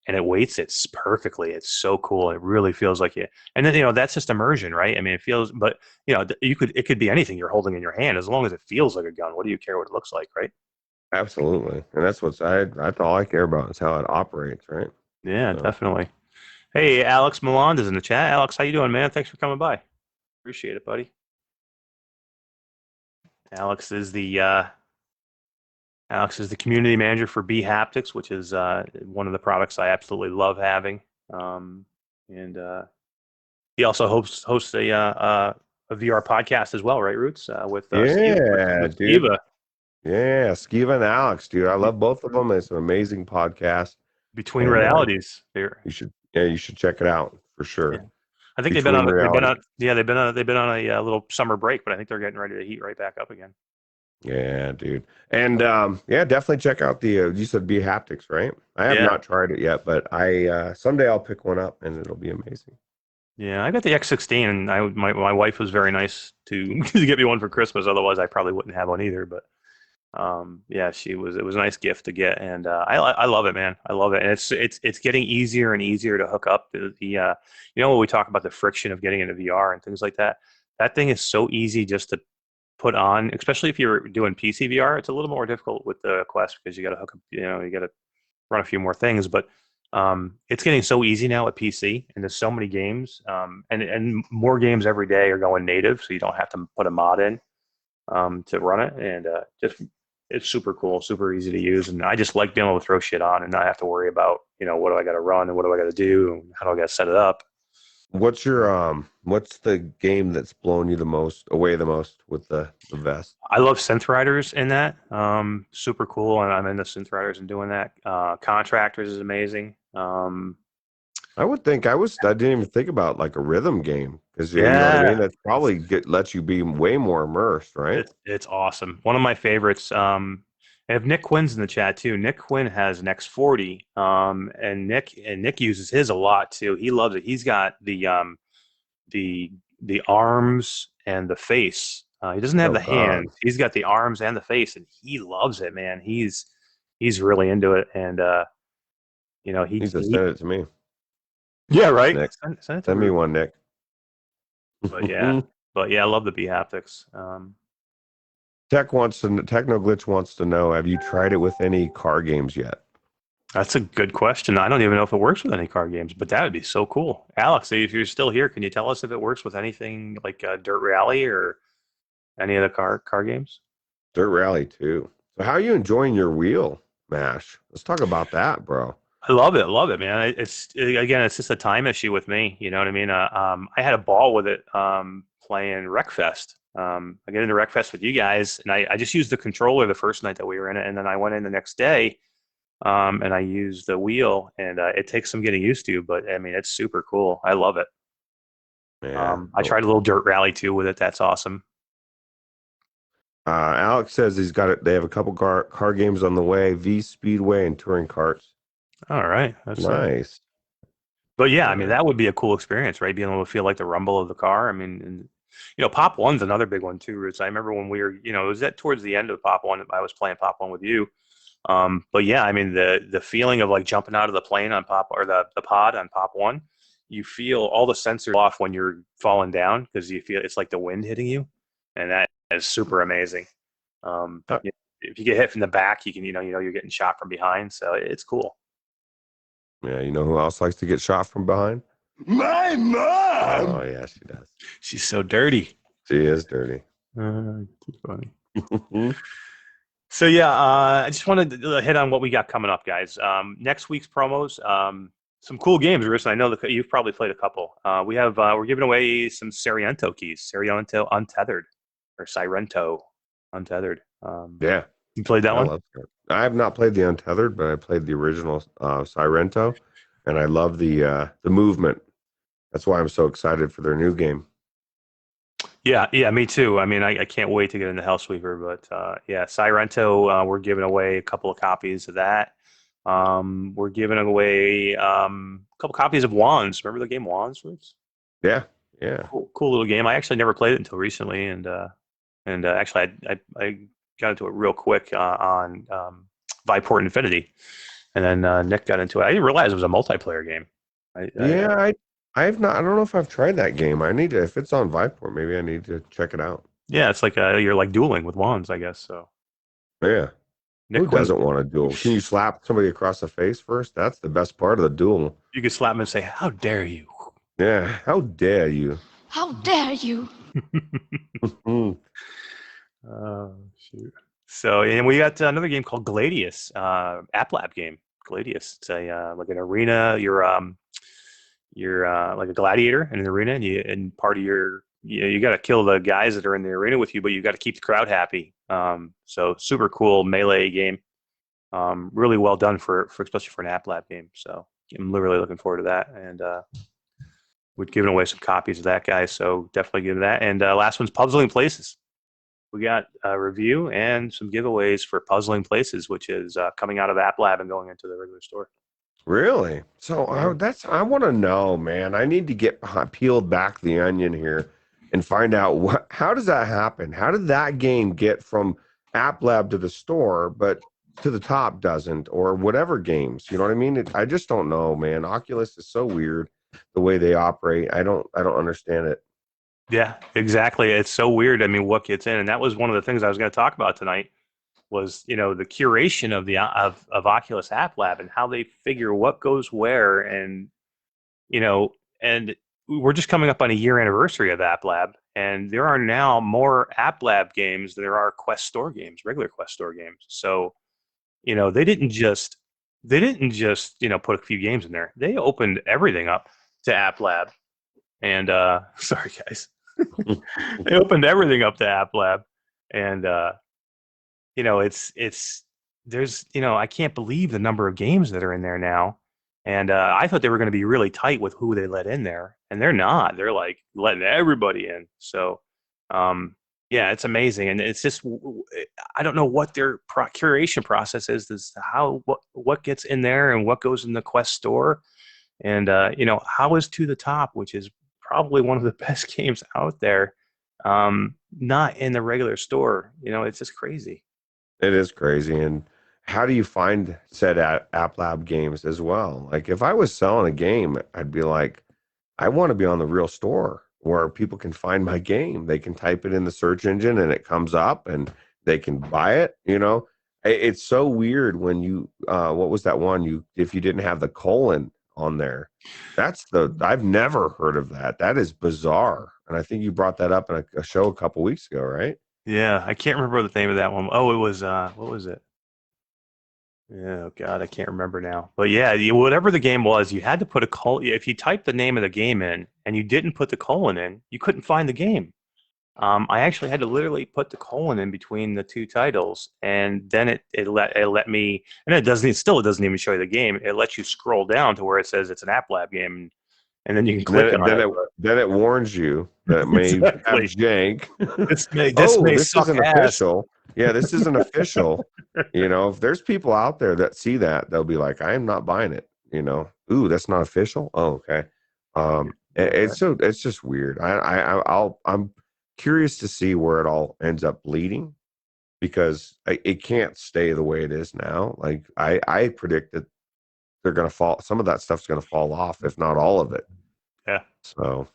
and it weights it perfectly. It's so cool. It really feels like it. And then that's just immersion, right? I mean, it feels, but it could be anything you're holding in your hand, as long as it feels like a gun. What do you care what it looks like, right? Absolutely. And that's that's all I care about, is how it operates, right? Yeah, definitely. Hey, Alex Milan is in the chat. Alex, how you doing, man? Thanks for coming by. Appreciate it, buddy. Alex is the community manager for B Haptics, which is one of the products I absolutely love having. And he also hosts a VR podcast as well, right, Roots? With Skiva. Yeah, Skiva and Alex, dude. I love both of them. It's an amazing podcast. Between Realities. You should check it out for sure. Yeah. I think they've been on a little summer break, but I think they're getting ready to heat right back up again. Yeah, dude. And definitely check out the you said B Haptics, right? I have not tried it yet, but I someday I'll pick one up and it'll be amazing. Yeah, I got the X16, and my wife was very nice to get me one for Christmas. Otherwise, I probably wouldn't have one either. But Yeah, it was a nice gift to get, and I love it, man. I love it, and it's getting easier and easier to hook up. You know, when we talk about the friction of getting into VR and things like that, that thing is so easy just to put on, especially if you're doing PC VR. It's a little more difficult with the Quest because you got to hook up, you know, you got to run a few more things, but it's getting so easy now at PC, and there's so many games, and more games every day are going native, so you don't have to put a mod in to run it, and just it's super cool, super easy to use, and I just like being able to throw shit on and not have to worry about, you know, what do I got to run and what do I got to do and how do I got to set it up. What's the game that's blown you away the most with the vest? I love Synth Riders in that. Super cool, and I'm into Synth Riders and doing that. Contractors is amazing. I didn't even think about like a rhythm game because you know what I Yeah, mean. That's probably lets you be way more immersed, right? it's awesome. One of my favorites. And if Nick Quinn's in the chat too, Nick Quinn has an X40, and Nick uses his a lot too. He loves it. He's got the arms and the face. He doesn't have Oh the God, hands. He's got the arms and the face, and he loves it, man. He's really into it, and you know you just send it to me, yeah, right. Nick. Send it to Send me Ruben. one, Nick. But yeah, I love the B haptics. Techno Glitch wants to know: have you tried it with any car games yet? That's a good question. I don't even know if it works with any car games, but that would be so cool. Alex, if you're still here, can you tell us if it works with anything like Dirt Rally or any of the car games? Dirt Rally too. So how are you enjoying your wheel mash? Let's talk about that, bro. I love it, man. It's just a time issue with me. You know what I mean? I had a ball with it playing Wreckfest. I get into Wreckfest with you guys, and I just used the controller the first night that we were in it, and then I went in the next day, and I used the wheel, and it takes some getting used to, but I mean, it's super cool. I love it. Yeah. I tried a little Dirt Rally too with it. That's awesome. Alex says he's got it. They have a couple car games on the way: V Speedway and touring carts. All right, that's Nice. But yeah, I mean, that would be a cool experience, right? Being able to feel like the rumble of the car. I mean, and, you know, Pop One's another big one too, Roots. I remember when we were, you know, it was towards the end of Pop One. I was playing Pop One with you. But yeah, I mean, the feeling of like jumping out of the plane on Pop, or the pod on Pop One, you feel all the sensors off when you're falling down because you feel it's like the wind hitting you, and that is super amazing. If you get hit from the back, you know you're getting shot from behind, so it's cool. Yeah, you know who else likes to get shot from behind? My mom! Oh, yeah, she does. She's so dirty. She is dirty. Too funny. So yeah, I just wanted to hit on what we got coming up, guys. Next week's promos, some cool games, Russ. I know that you've probably played a couple. We're giving away some Sirento keys, Sirento Untethered, or Sirento Untethered. Yeah. You played that one? I have not played the Untethered, but I played the original Sirento, and I love the movement. That's why I'm so excited for their new game. Yeah, me too. I mean, I can't wait to get into Hellsweeper, but yeah, Sirento, we're giving away a couple of copies of that. We're giving away a couple copies of Wands. Remember the game Wands, Roots? Yeah. Cool little game. I actually never played it until recently, and actually I got into it real quick on Viport Infinity, and then Nick got into it. I didn't realize it was a multiplayer game. I have not. I don't know if I've tried that game. I need to. If it's on Viport, maybe I need to check it out. Yeah, it's like you're like dueling with wands, I guess. So yeah, Nick who doesn't want to duel? Can you slap somebody across the face first? That's the best part of the duel. You can slap him and say, "How dare you?" Yeah, how dare you? How dare you? Oh shoot! So, and we got another game called Gladius, App Lab game. Gladius. It's a like an arena. You're like a gladiator in an arena, and part of you got to kill the guys that are in the arena with you, but you got to keep the crowd happy. So super cool melee game. Really well done for especially for an App Lab game. So I'm really looking forward to that, and we're giving away some copies of that, guys. So definitely give that. And last one's Puzzling Places. We got a review and some giveaways for Puzzling Places, which is coming out of App Lab and going into the regular store. Really? So I want to know, man. I need to get peeled back the onion here and find out how does that happen? How did that game get from App Lab to the store, but to the top doesn't, or whatever games. You know what I mean? I just don't know, man. Oculus is so weird the way they operate. I don't understand it. Yeah, exactly. It's so weird. I mean, what gets in, and that was one of the things I was going to talk about tonight. Was the curation of the of Oculus App Lab and how they figure what goes where, and and we're just coming up on a year anniversary of App Lab, and there are now more App Lab games than there are Quest Store games, regular Quest Store games. So they didn't just put a few games in there. They opened everything up to App Lab, and sorry guys, they opened everything up to App Lab, and it's there's I can't believe the number of games that are in there now, and I thought they were going to be really tight with who they let in there, and they're not. They're like letting everybody in. So yeah, it's amazing, and it's just I don't know what their curation process is. As to how what gets in there and what goes in the Quest store, and how is To the Top, which is probably one of the best games out there, not in the regular store. It's just crazy. It is crazy. And how do you find said App Lab games as well? Like if I was selling a game, I'd be like, I want to be on the real store where people can find my game. They can type it in the search engine and it comes up and they can buy it. It's so weird when you what was that one if you didn't have the colon on there. I've never heard of that. That is bizarre. And I think you brought that up in a show a couple weeks ago, right? Yeah, I can't remember the name of that one. Oh, it was what was it? Yeah, oh God, I can't remember now. But yeah, whatever the game was, you had to put a colon. If you typed the name of the game in and you didn't put the colon in, you couldn't find the game. I actually had to literally put the colon in between the two titles, and then it let me, and it doesn't even show you the game. It lets you scroll down to where it says it's an App Lab game, and then you can click on it. Then it warns you that it may exactly. have jank. This may this suck isn't ass. official. Yeah, this isn't official. If there's people out there that see that, they'll be like, I am not buying it. Ooh, that's not official. Oh, okay. It's just weird. I'm curious to see where it all ends up leading, because it can't stay the way it is now. Like I predict that they're going to fall. Some of that stuff's going to fall off, if not all of it. Yeah. So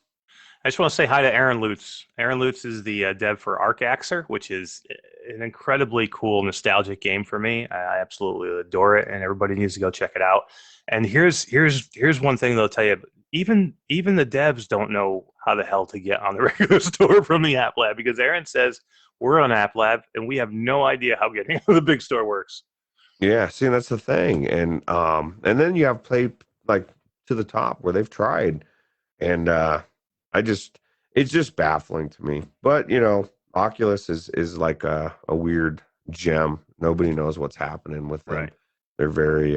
I just want to say hi to Aaron Lutz. Aaron Lutz is the dev for Arcaxer, which is an incredibly cool, nostalgic game for me. I absolutely adore it, and everybody needs to go check it out. And here's one thing they'll tell you: even the devs don't know how the hell to get on the regular store from the App Lab, because Aaron says we're on App Lab and we have no idea how getting to the big store works. Yeah, see, that's the thing, and then you have play like To the Top where they've tried, and it's just baffling to me. But Oculus is like a weird gem. Nobody knows what's happening with them. Right. They're very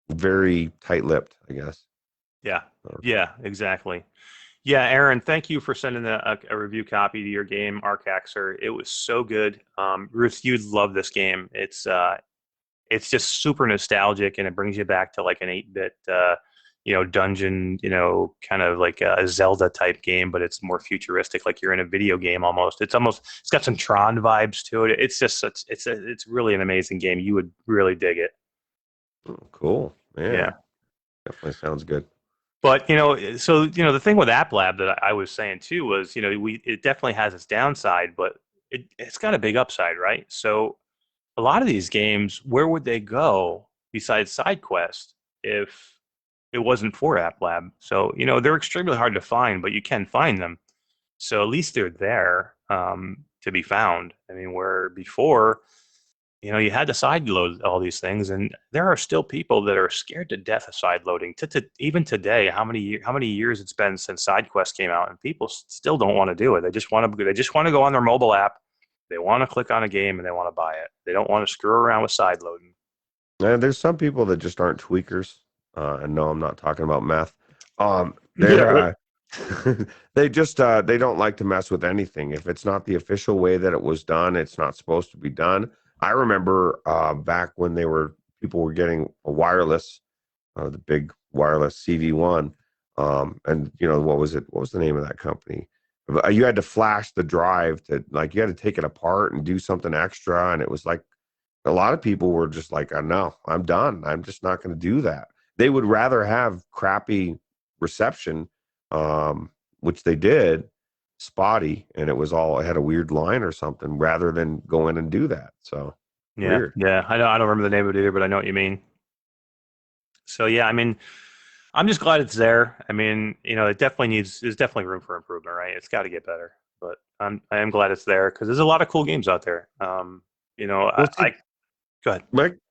very tight-lipped, I guess. Yeah, exactly. Yeah, Aaron, thank you for sending a review copy to your game, Arcaxer. It was so good. Ruth, you'd love this game. It's just super nostalgic, and it brings you back to like an 8-bit, dungeon, kind of like a Zelda type game, but it's more futuristic, like you're in a video game almost. It's got some Tron vibes to it. It's just it's really an amazing game. You would really dig it. Oh, cool. Yeah. Definitely sounds good. But so the thing with App Lab that I was saying too was it definitely has its downside, but it's got a big upside, right? So a lot of these games, where would they go besides SideQuest if it wasn't for App Lab? So they're extremely hard to find, but you can find them. So at least they're there to be found. I mean, where before you had to side load all these things, and there are still people that are scared to death of side loading. Even today, how many years it's been since SideQuest came out, and people still don't want to do it. They just want to go on their mobile app. They want to click on a game and they want to buy it. They don't want to screw around with side loading. And there's some people that just aren't tweakers. And no, I'm not talking about meth. They just they don't like to mess with anything. If it's not the official way that it was done, it's not supposed to be done. I remember back when people were getting a wireless, the big wireless CV1, and what was it? What was the name of that company? You had to flash the drive to, like, you had to take it apart and do something extra. And it was like, a lot of people were just like, no, I'm done. I'm just not going to do that. They would rather have crappy reception, which they did, spotty, and it had a weird line or something, rather than go in and do that. So weird. Yeah. I don't remember the name of it either, but I know what you mean. So yeah, I mean, I'm just glad it's there. I mean, it there's definitely room for improvement, right? It's got to get better, but I am glad it's there because there's a lot of cool games out there. Well, see, Go ahead.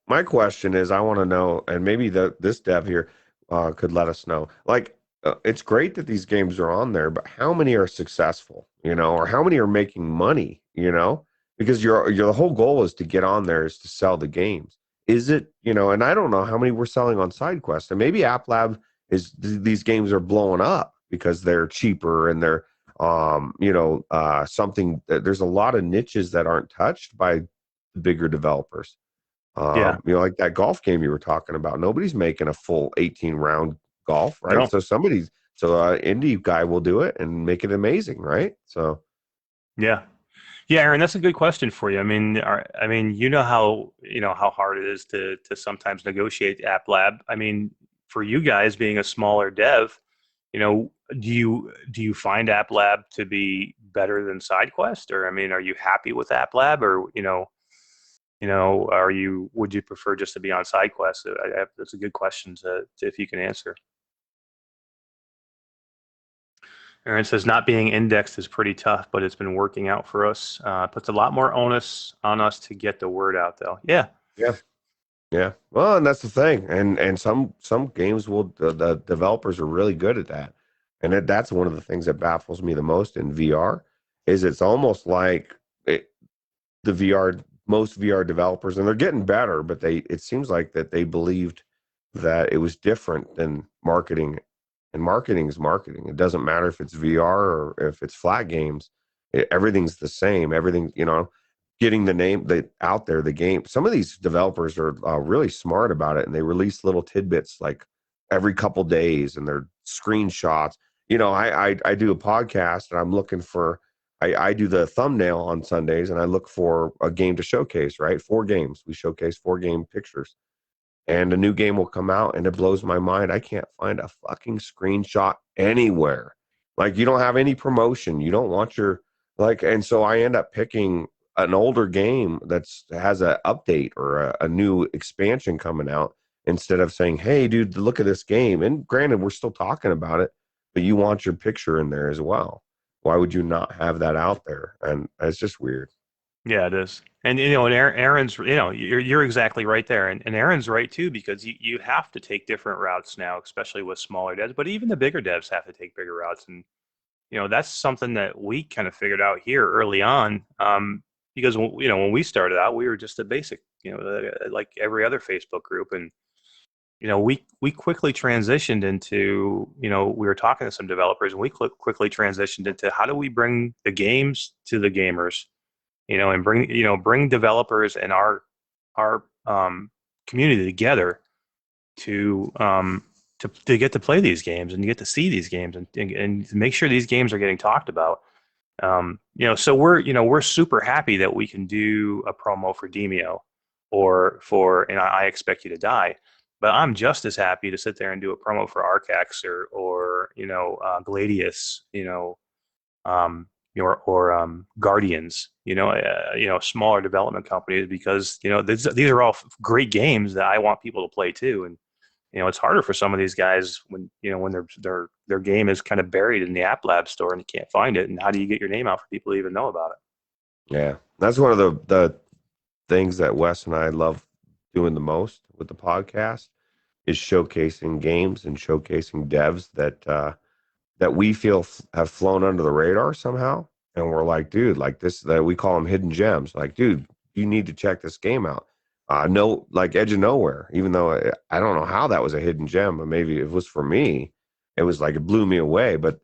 My question is, I want to know, and maybe this dev here could let us know. Like, it's great that these games are on there, but how many are successful? Or how many are making money? Because the whole goal is to get on there, is to sell the games. Is it, and I don't know how many we're selling on SideQuest, and maybe App Lab these games are blowing up because they're cheaper and they're something that there's a lot of niches that aren't touched by the bigger developers. Yeah. Like that golf game you were talking about. Nobody's making a full 18 round golf, right? No. So indie guy will do it and make it amazing, right? So yeah, Aaron, that's a good question for you. I mean, how hard it is to sometimes negotiate App Lab. I mean, for you guys being a smaller dev, do you find App Lab to be better than SideQuest, or I mean, are you happy with App Lab, or would you prefer just to be on SideQuest? That's a good question to if you can answer. Aaron says not being indexed is pretty tough, but it's been working out for us. Puts a lot more onus on us to get the word out, though. Yeah. Well, and that's the thing, and some games the developers are really good at that, and that's one of the things that baffles me the most in VR is it's almost like most VR developers, and they're getting better, but it seems like that they believed that it was different than marketing. And marketing is marketing. It doesn't matter if it's VR or if it's flat games. Everything's the same. Everything, getting the name out there, the game. Some of these developers are really smart about it, and they release little tidbits like every couple days, and they're screenshots. I do a podcast, and I'm looking for. I do the thumbnail on Sundays, and I look for a game to showcase. Right, 4 games. We showcase 4 game pictures. And a new game will come out, and it blows my mind. I can't find a fucking screenshot anywhere. Like, you don't have any promotion. You don't want and so I end up picking an older game has an update or a new expansion coming out, instead of saying, hey, dude, look at this game. And granted, we're still talking about it, but you want your picture in there as well. Why would you not have that out there? And it's just weird. Yeah, it is. And and Aaron's, you're exactly right there. And Aaron's right too, because you have to take different routes now, especially with smaller devs, but even the bigger devs have to take bigger routes. And that's something that we kind of figured out here early on. Because when we started out, we were just a basic, like every other Facebook group. And we quickly transitioned into, we were talking to some developers, and we quickly transitioned into how do we bring the games to the gamers, and bring developers and our community together to get to play these games and get to see these games and make sure these games are getting talked about. So we're super happy that we can do a promo for Demio or for I Expect You to Die, but I'm just as happy to sit there and do a promo for Arcax or Gladius, or Guardians, smaller development companies, because these are all great games that I want people to play too. And it's harder for some of these guys when their game is kind of buried in the App Lab store and you can't find it. And how do you get your name out for people to even know about it? Yeah, that's one of the things that Wes and I love doing the most with the podcast, is showcasing games and showcasing devs that we feel have flown under the radar somehow. And we're like, dude, like this, that we call them hidden gems. Like, dude, you need to check this game out. No, like Edge of Nowhere, even though I don't know how that was a hidden gem, but maybe it was for me. It was like, it blew me away. But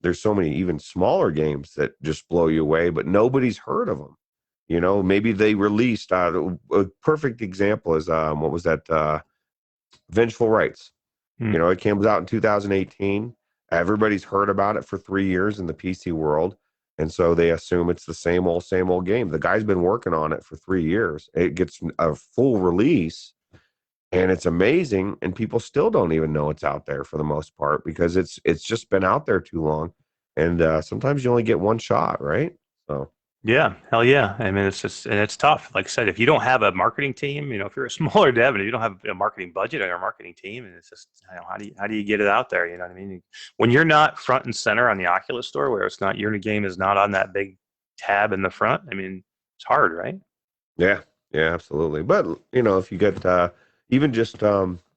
there's so many even smaller games that just blow you away, but nobody's heard of them. Maybe they released a perfect example is what was that? Vengeful Rights. It came out in 2018. Everybody's heard about it for 3 years in the PC world, and so they assume it's the same old game. The guy's been working on it for 3 years. It gets a full release, and it's amazing, and people still don't even know it's out there for the most part because it's just been out there too long, and sometimes you only get one shot, right? So Yeah, hell yeah. I mean, it's just, and it's tough. Like I said, if you don't have a marketing team, if you're a smaller dev and you don't have a marketing budget or a marketing team, and it's just, how do you get it out there? You know what I mean? When you're not front and center on the Oculus store, where it's not, your game is not on that big tab in the front. I mean, it's hard, right? yeah, yeah, absolutely. But if you get even just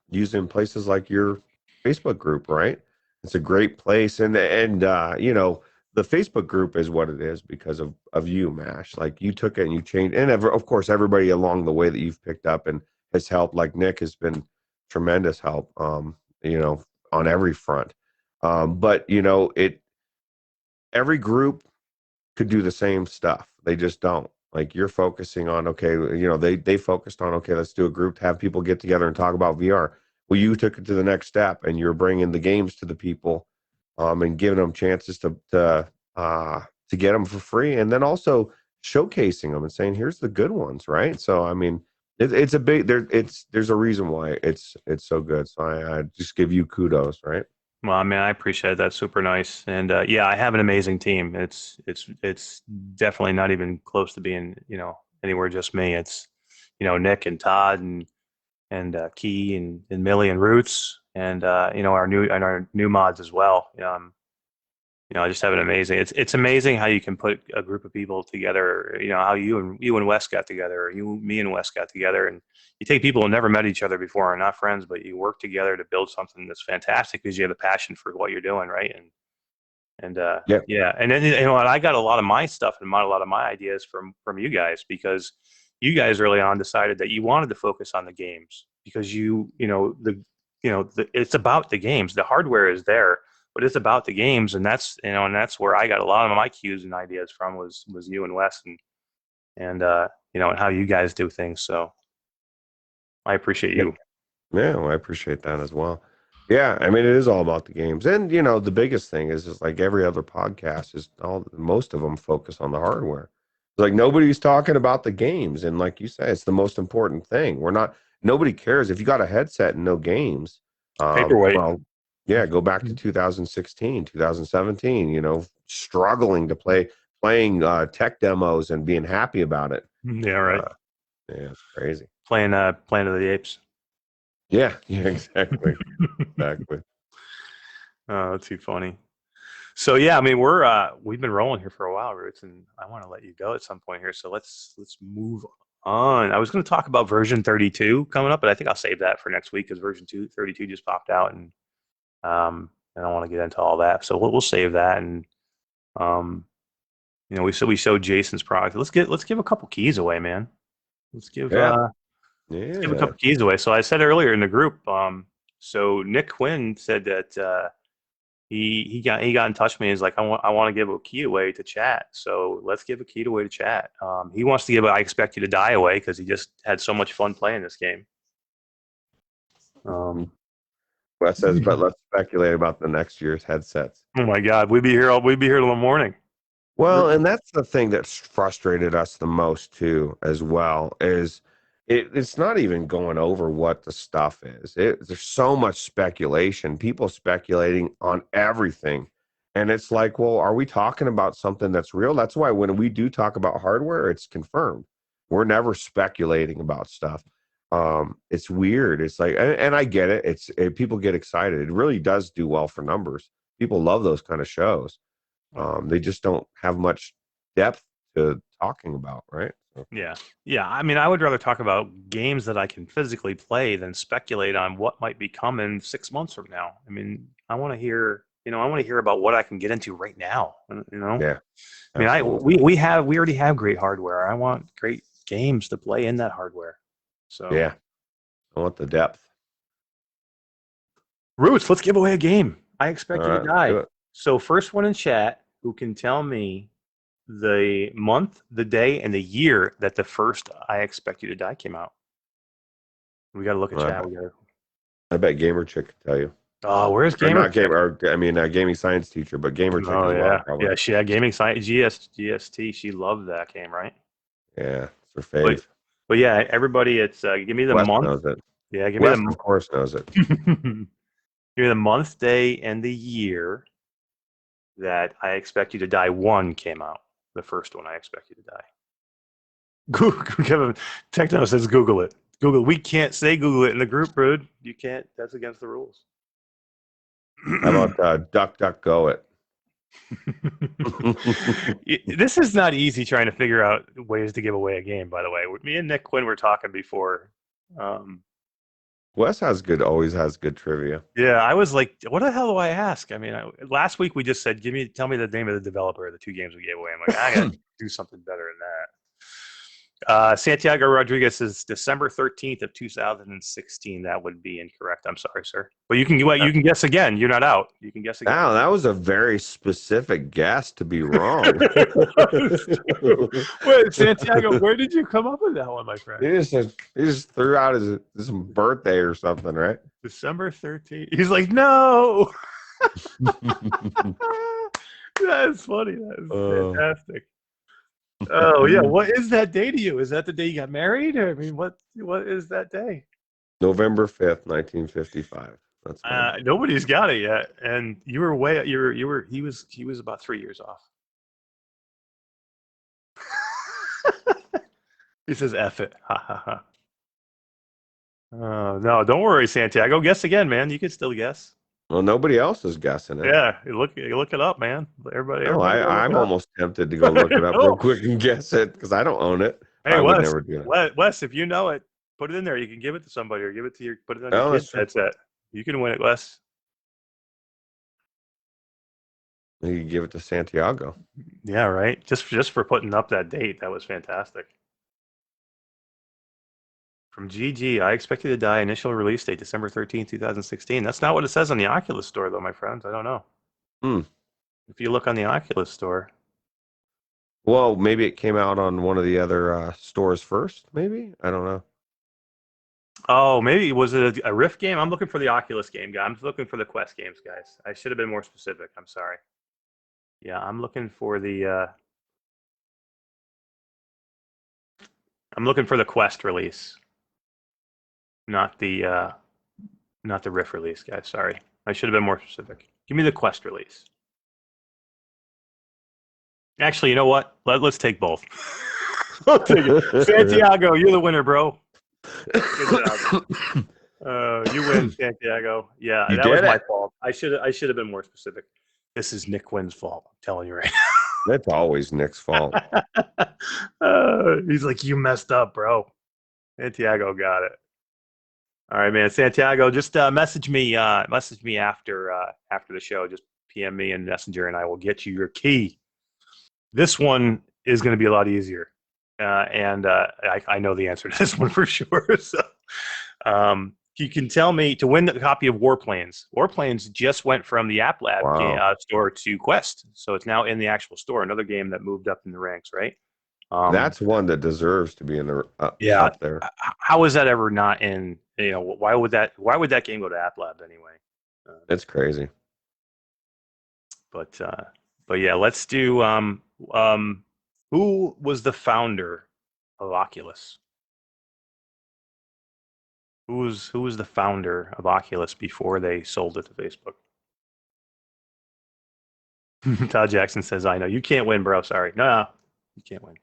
using places like your Facebook group, right? It's a great place, and the Facebook group is what it is because of you, Mash. Like you took it and you changed, and of course everybody along the way that you've picked up and has helped. Like Nick has been tremendous help, on every front. But every group could do the same stuff. They just don't. Like you're focusing on, okay, they focused on, okay, let's do a group to have people get together and talk about VR. Well, you took it to the next step, and you're bringing the games to the people, and giving them chances to get them for free, and then also showcasing them and saying, here's the good ones, right? So I mean, it's a big there's a reason why it's so good. So I just give you kudos, right? Well, I mean, I appreciate that. Super nice. And yeah, I have an amazing team. It's definitely not even close to being, anywhere just me. It's, Nick and Todd and Key and Millie and Roots and our new mods as well. I just have an amazing. It's amazing how you can put a group of people together. How you and Wes got together, or me and Wes got together, and you take people who never met each other before, and not friends, but you work together to build something that's fantastic because you have a passion for what you're doing, right? And Yeah. yeah, and then and I got a lot of my stuff and a lot of my ideas from you guys, because you guys early on decided that you wanted to focus on the games because it's about the games. The hardware is there, but it's about the games, and that's where I got a lot of my cues and ideas from was you and Wes and how you guys do things. So I appreciate you. Yeah, well, I appreciate that as well. Yeah, I mean, it is all about the games, and the biggest thing is like every other podcast is most of them focus on the hardware. It's like nobody's talking about the games, and like you say, it's the most important thing. Nobody cares if you got a headset and no games. Paperweight. Well, yeah, go back to 2016, 2017. Struggling to playing tech demos and being happy about it. Yeah, right. Yeah, it's crazy. Playing Planet of the Apes. Yeah, exactly. Exactly. Oh, that's too funny. So yeah, I mean we've been rolling here for a while, Roots, and I want to let you go at some point here. So let's move on. I was going to talk about version 32 coming up, but I think I'll save that for next week because version 32 just popped out, and I don't want to get into all that. So we'll save that, and we showed Jason's product. Let's give a couple keys away, man. Let's give Let's give a couple keys away. So I said earlier in the group, so Nick Quinn said that he got in touch with me. He's like, I want to give a key away to chat. So let's give a key away to chat. He wants to give I Expect You to Die away because he just had so much fun playing this game. Wes says, but let's speculate about the next year's headsets. Oh my God, we'd be here till the morning. Well, and that's the thing that's frustrated us the most too, as well, is it's not even going over what the stuff is. There's so much speculation, people speculating on everything. And it's like, well, are we talking about something that's real? That's why when we do talk about hardware, it's confirmed. We're never speculating about stuff. It's weird. It's like, and I get it. People get excited. It really does do well for numbers. People love those kind of shows. They just don't have much depth to talking about, right? So. Yeah. I mean, I would rather talk about games that I can physically play than speculate on what might be coming 6 months from now. I mean, I want to hear about what I can get into right now. Yeah. I mean, we already have great hardware. I want great games to play in that hardware. So yeah, I want the depth. Roots, let's give away a game. I Expect You to Die. So first one in chat who can tell me the month, the day, and the year that the first I Expect You to Die came out. We got to look at chat. I bet Gamer Chick can tell you. Oh, where's Or Gamer? not gamer. I mean, a gaming science teacher, but Gamer Chick Oh as yeah, well. Probably. yeah. She had gaming science GST. She loved that game, right? Yeah, it's her fave. But yeah, everybody, it's give me the Wes month. knows it. Yeah, give Wes, me of course, knows it. give me the month, day, and the year that I Expect You to Die 1 came out. The first one, I Expect You to Die. Google, Techno says Google it. Google. We can't say Google it in the group, Rude. You can't. That's against the rules. How about Duck Duck Go it? This is not easy trying to figure out ways to give away a game, by the way. Me and Nick Quinn were talking before. Wes always has good trivia. Yeah, I was like, what the hell do I ask? I mean, last week we just said, tell me the name of the developer of the 2 games we gave away. I'm like, I gotta do something better than that. Santiago Rodriguez is December 13th of 2016. That would be incorrect. I'm sorry, sir. But you can guess again. You're not out. You can guess again. Wow, that was a very specific guess to be wrong. Wait, Santiago, where did you come up with that one, my friend? He just threw out his birthday or something, right? December 13th. He's like, no. That's funny. That's fantastic. Oh yeah, what is that day to you? Is that the day you got married? I mean, what is that day? November 5th, 1955. That's nobody's got it yet, and you were he was about 3 years off. He says F it. Ha ha ha. No, don't worry, Santiago. Guess again, man. You can still guess. Well, nobody else is guessing it. Yeah, look it up, man. Everybody. I'm almost tempted to go look it up real quick and guess it because I don't own it. Hey, I would Wes, never do that. Wes, if you know it, put it in there. You can give it to somebody or give it to your put it on your kid's headset. You can win it, Wes. You can give it to Santiago. Yeah, right. Just for putting up that date, that was fantastic. From GG, I Expect You to Die. Initial release date December 13th, 2016. That's not what it says on the Oculus store, though, my friends. I don't know. If you look on the Oculus store. Well, maybe it came out on one of the other stores first. Maybe I don't know. Oh, maybe was it a Rift game? I'm looking for the Oculus game, guys. I'm looking for the Quest games, guys. I should have been more specific. I'm sorry. Yeah, I'm looking for the. I'm looking for the Quest release, not the Rift release, guys. Sorry, I should have been more specific. Give me the Quest release. Actually, you know what? Let's take both. I'll take it. Santiago, you're the winner, bro. You win, Santiago. Yeah, that was my fault. I should have been more specific. This is Nick Quinn's fault. I'm telling you right now. That's always Nick's fault. He's like, you messed up, bro. Santiago got it. All right, man. Santiago, just message me after the show. Just PM me in Messenger, and I will get you your key. This one is going to be a lot easier, and I know the answer to this one for sure. So, you can tell me to win the copy of Warplanes. Warplanes just went from the App Lab store to Quest, so it's now in the actual store. Another game that moved up in the ranks, right? That's one that deserves to be in the up there. How is that ever not in? You know, why would that game go to App Lab anyway? It's crazy. But yeah, let's do. Who was the founder of Oculus? Who was the founder of Oculus before they sold it to Facebook? Todd Jackson says, "I know you can't win, bro. Sorry, no, you can't win."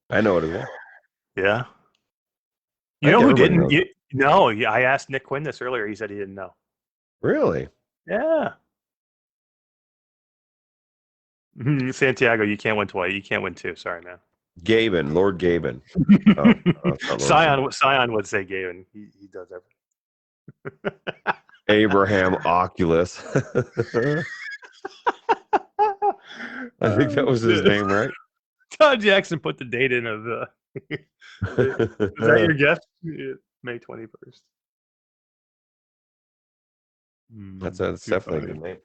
I know what it is. Yeah. You know who didn't? No, I asked Nick Quinn this earlier. He said he didn't know. Really? Yeah. Santiago, you can't win twice. You can't win two. Sorry, man. Gaben, Lord Gaben. Scion would say Gaben. He does everything. Abraham Oculus. I think that was his name, right? Todd Jackson put the date in of the. Is that your guess? May 21st. That's definitely a good name.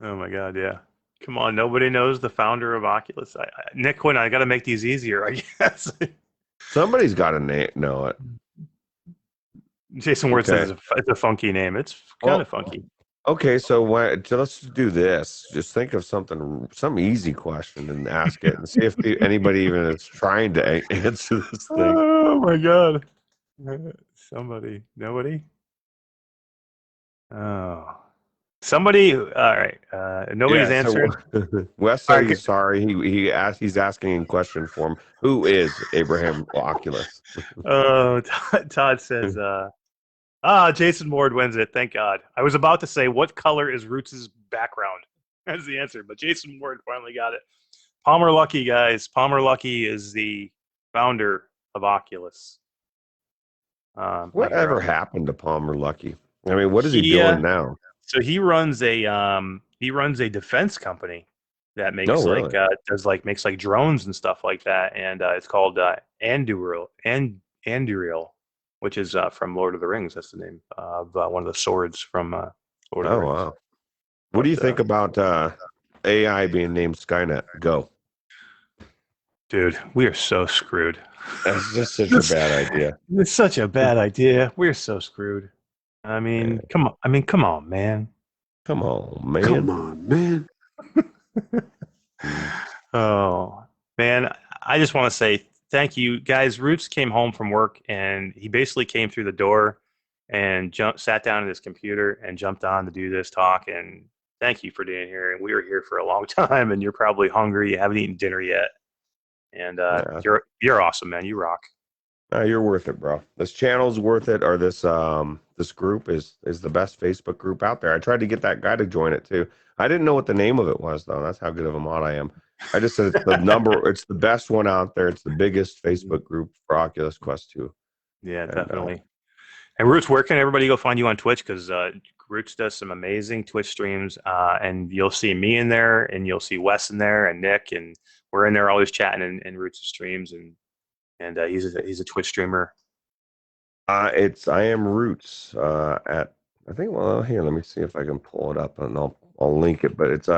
Oh my God! Yeah. Come on, nobody knows the founder of Oculus. Nick Quinn, I got to make these easier, I guess. Somebody's got to know it. Jason Ward says it's a funky name. It's kind of funky. Okay, so let's do this. Just think of some easy question and ask it, and see if anybody even is trying to answer this thing. Oh my god! Nobody. Oh, somebody. All right. Nobody's answered. Wes said he's sorry. He's asking in question form. Who is Abraham Oculus? Oh, Todd says. Jason Ward wins it. Thank God. I was about to say, what color is Roots' background? That's the answer, but Jason Ward finally got it. Palmer Luckey, guys. Palmer Luckey is the founder of Oculus. Whatever happened to Palmer Luckey? I mean, what is he doing now? So he runs a defense company that makes makes drones and stuff like that, and it's called Anduril, which is from Lord of the Rings. That's the name of one of the swords from Lord of the Rings. Wow. What do you think about AI being named Skynet? Go. Dude, we are so screwed. That's just such a bad idea. It's such a bad idea. We're so screwed. I mean, come on. Come on, man. Come on, man. Oh, man. I just want to say thank you, guys. Roots came home from work, and he basically came through the door and sat down at his computer and jumped on to do this talk. And thank you for being here. And we were here for a long time, and you're probably hungry. You haven't eaten dinner yet. And you're awesome, man. You rock. You're worth it, bro. This channel's worth it, or this group is the best Facebook group out there. I tried to get that guy to join it too. I didn't know what the name of it was, though. That's how good of a mod I am. I just said it's the number. It's the best one out there. It's the biggest Facebook group for Oculus Quest 2. Yeah, definitely. And Roots, where can everybody go find you on Twitch? Because Roots does some amazing Twitch streams, and you'll see me in there, and you'll see Wes in there, and Nick, and we're in there always chatting in Roots' streams, and he's a Twitch streamer. I am Roots at, I think, well, here, let me see if I can pull it up, and I'll link it, but it's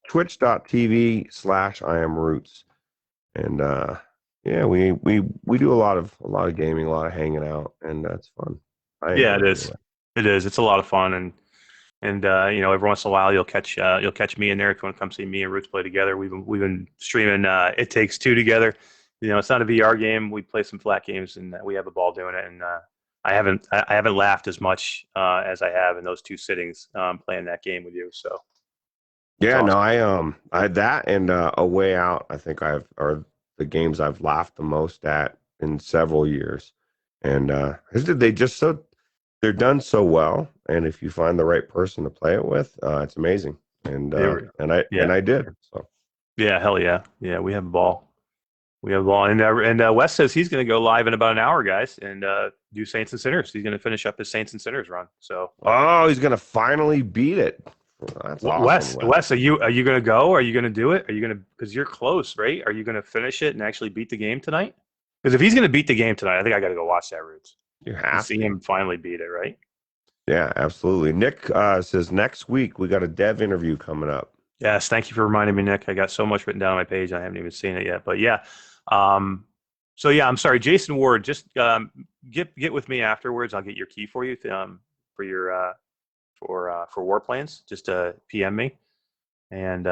twitch.tv/I am Roots. And we do a lot of gaming, a lot of hanging out, and that's fun. It is. It is. It's a lot of fun, and every once in a while you'll catch me in there if you want to come see me and Roots play together. We've been streaming It Takes Two together. It's not a VR game. We play some flat games, and we have a ball doing it. And I haven't laughed as much as I have in those two sittings playing that game with you. So yeah, awesome. No, I that and A Way Out, I think are the games I've laughed the most at in several years. And they're done so well, and if you find the right person to play it with, it's amazing. And I did. So yeah, hell yeah, we have a ball. And Wes says he's going to go live in about an hour, guys, and do Saints and Sinners. He's going to finish up his Saints and Sinners run. So he's going to finally beat it. That's awesome. Wes, are you going to go? Are you going to do it? Are you going to, because you're close, right? Are you going to finish it and actually beat the game tonight? Because if he's going to beat the game tonight, I think I got to go watch that, Roots. You have to see him finally beat it, right? Yeah, absolutely. Nick says next week we got a dev interview coming up. Yes, thank you for reminding me, Nick. I got so much written down on my page. I haven't even seen it yet. But yeah. So yeah, I'm sorry, Jason Ward. Just get with me afterwards. I'll get your key for you for your for war plans. Just PM me, and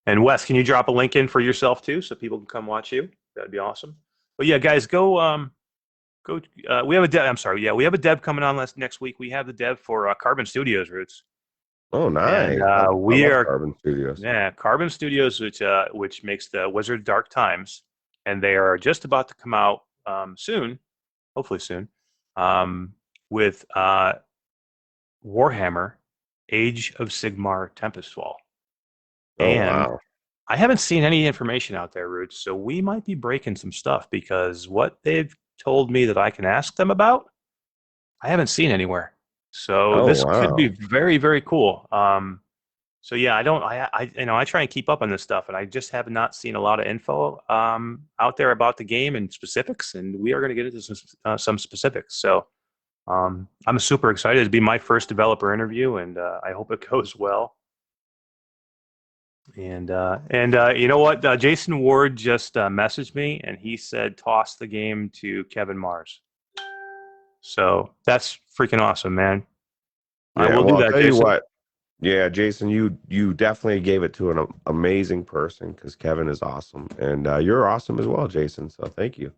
Wes, can you drop a link in for yourself too, so people can come watch you? That'd be awesome. But yeah, guys, go. We have a dev. I'm sorry. Yeah, we have a dev coming on next week. We have the dev for Carbon Studios, Roots. Oh, nice. And, we are Carbon Studios. Yeah, Carbon Studios, which makes the Wizard Dark Times, and they are just about to come out soon, hopefully soon, with Warhammer: Age of Sigmar Tempestfall. Wow. I haven't seen any information out there, Roots, so we might be breaking some stuff, because what they've told me that I can ask them about, I haven't seen anywhere. So this could be very, very cool. So yeah, I try and keep up on this stuff, and I just have not seen a lot of info out there about the game and specifics, and we are going to get into some specifics. So I'm super excited to be my first developer interview, and I hope it goes well. And you know what? Jason Ward just messaged me, and he said toss the game to Kevin Mars. So that's freaking awesome, man. I Yeah, will well, do I'll that, tell you Jason. what. Yeah, Jason, you definitely gave it to an amazing person because Kevin is awesome, and you're awesome as well, Jason. So thank you.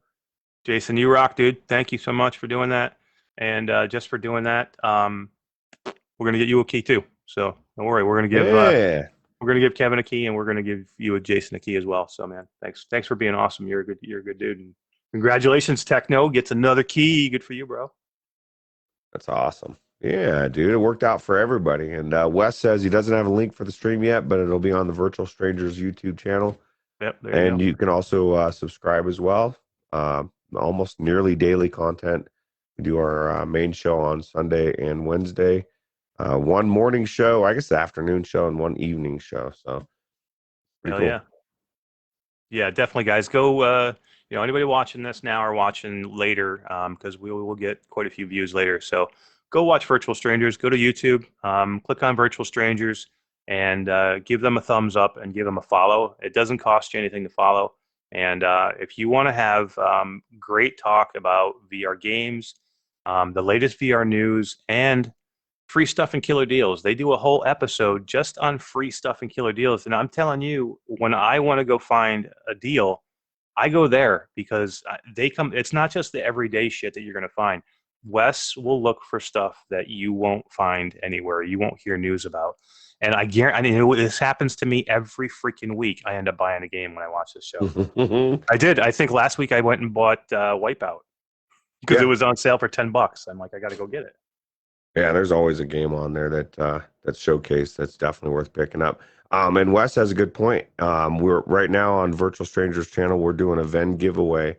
Jason, you rock, dude. Thank you so much for doing that, and just for doing that, we're gonna get you a key too. So don't worry, we're Yeah, gonna give Kevin a key, and we're gonna give you a Jason a key as well. So man, thanks for being awesome. You're a good dude, and congratulations, Techno gets another key. Good for you, bro. that's awesome. Yeah, dude, it worked out for everybody. And Wes says he doesn't have a link for the stream yet, but it'll be on the Virtual Strangers YouTube channel. Yep, there you And go. you can also subscribe as well. Almost nearly daily content. We do our main show on Sunday and Wednesday. One morning show, I guess the afternoon show, and one evening show. So pretty Hell cool. yeah. Yeah, definitely, guys. Go, anybody watching this now or watching later, because we will get quite a few views later. So go watch Virtual Strangers. Go to YouTube, click on Virtual Strangers, and give them a thumbs up and give them a follow. It doesn't cost you anything to follow. And if you want to have great talk about VR games, the latest VR news, and free stuff and killer deals. They do a whole episode just on free stuff and killer deals. And I'm telling you, when I want to go find a deal, I go there because they come. It's not just the everyday shit that you're going to find. Wes will look for stuff that you won't find anywhere. You won't hear news about. And I guarantee, this happens to me every freaking week. I end up buying a game when I watch this show. I did. I think last week I went and bought Wipeout because it was on sale for $10. I'm like, I got to go get it. Yeah, there's always a game on there that's showcased that's definitely worth picking up. And Wes has a good point. We're right now on Virtual Strangers channel. We're doing a Ven giveaway,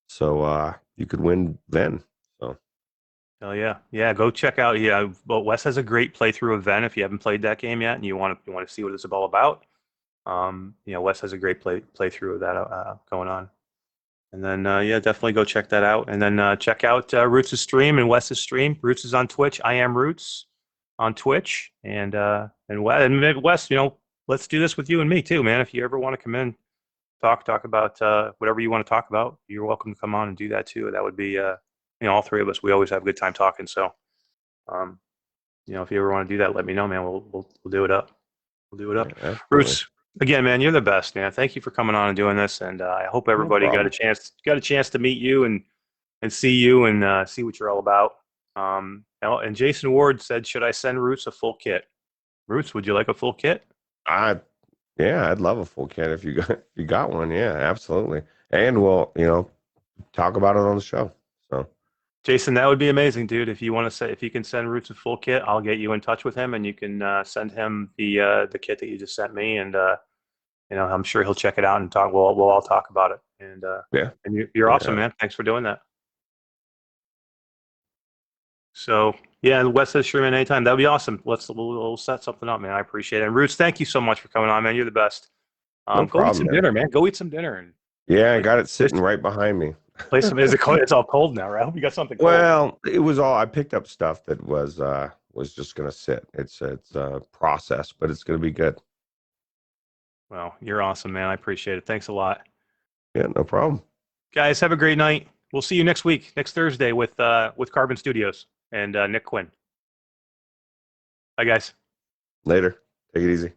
so you could win Ven. So, oh yeah. Go check out. Yeah, but Wes has a great playthrough of Ven. If you haven't played that game yet and you want to see what it's all about, Wes has a great playthrough of that going on. And then definitely go check that out. And then check out Roots' stream and Wes's stream. Roots is on Twitch. I am Roots on Twitch. And Wes, let's do this with you and me too, man. If you ever want to come in, talk about whatever you want to talk about, you're welcome to come on and do that too. That would be all three of us. We always have a good time talking. So, if you ever want to do that, let me know, man. We'll do it up. We'll do it up. yeah, Roots. Again, man, you're the best, man. Thank you for coming on and doing this, and I hope everybody got a chance to meet you and see you and see what you're all about. And Jason Ward said, "Should I send Roots a full kit?" Roots, would you like a full kit? I'd love a full kit if you got one. Yeah, absolutely. And we'll talk about it on the show. So, Jason, that would be amazing, dude. If you want to if you can send Roots a full kit, I'll get you in touch with him, and you can send him the kit that you just sent me, and I'm sure he'll check it out and talk. We'll all talk about it. And and you're awesome, man. Thanks for doing that. So and Wes says stream in anytime. That'd be awesome. We'll set something up, man. I appreciate it. And Roots, thank you so much for coming on, man. You're the best. No go problem, eat some dinner, man. Go eat some dinner. And I got it sitting right behind me. Play some. Is it cold? It's all cold now, right? I hope you got something cold. Well, it was all. I picked up stuff that was just gonna sit. It's a process, but it's gonna be good. Well, you're awesome, man. I appreciate it. Thanks a lot. Yeah, no problem. Guys, have a great night. We'll see you next week, next Thursday with Carbon Studios and Nick Quinn. Bye, guys. Later. Take it easy.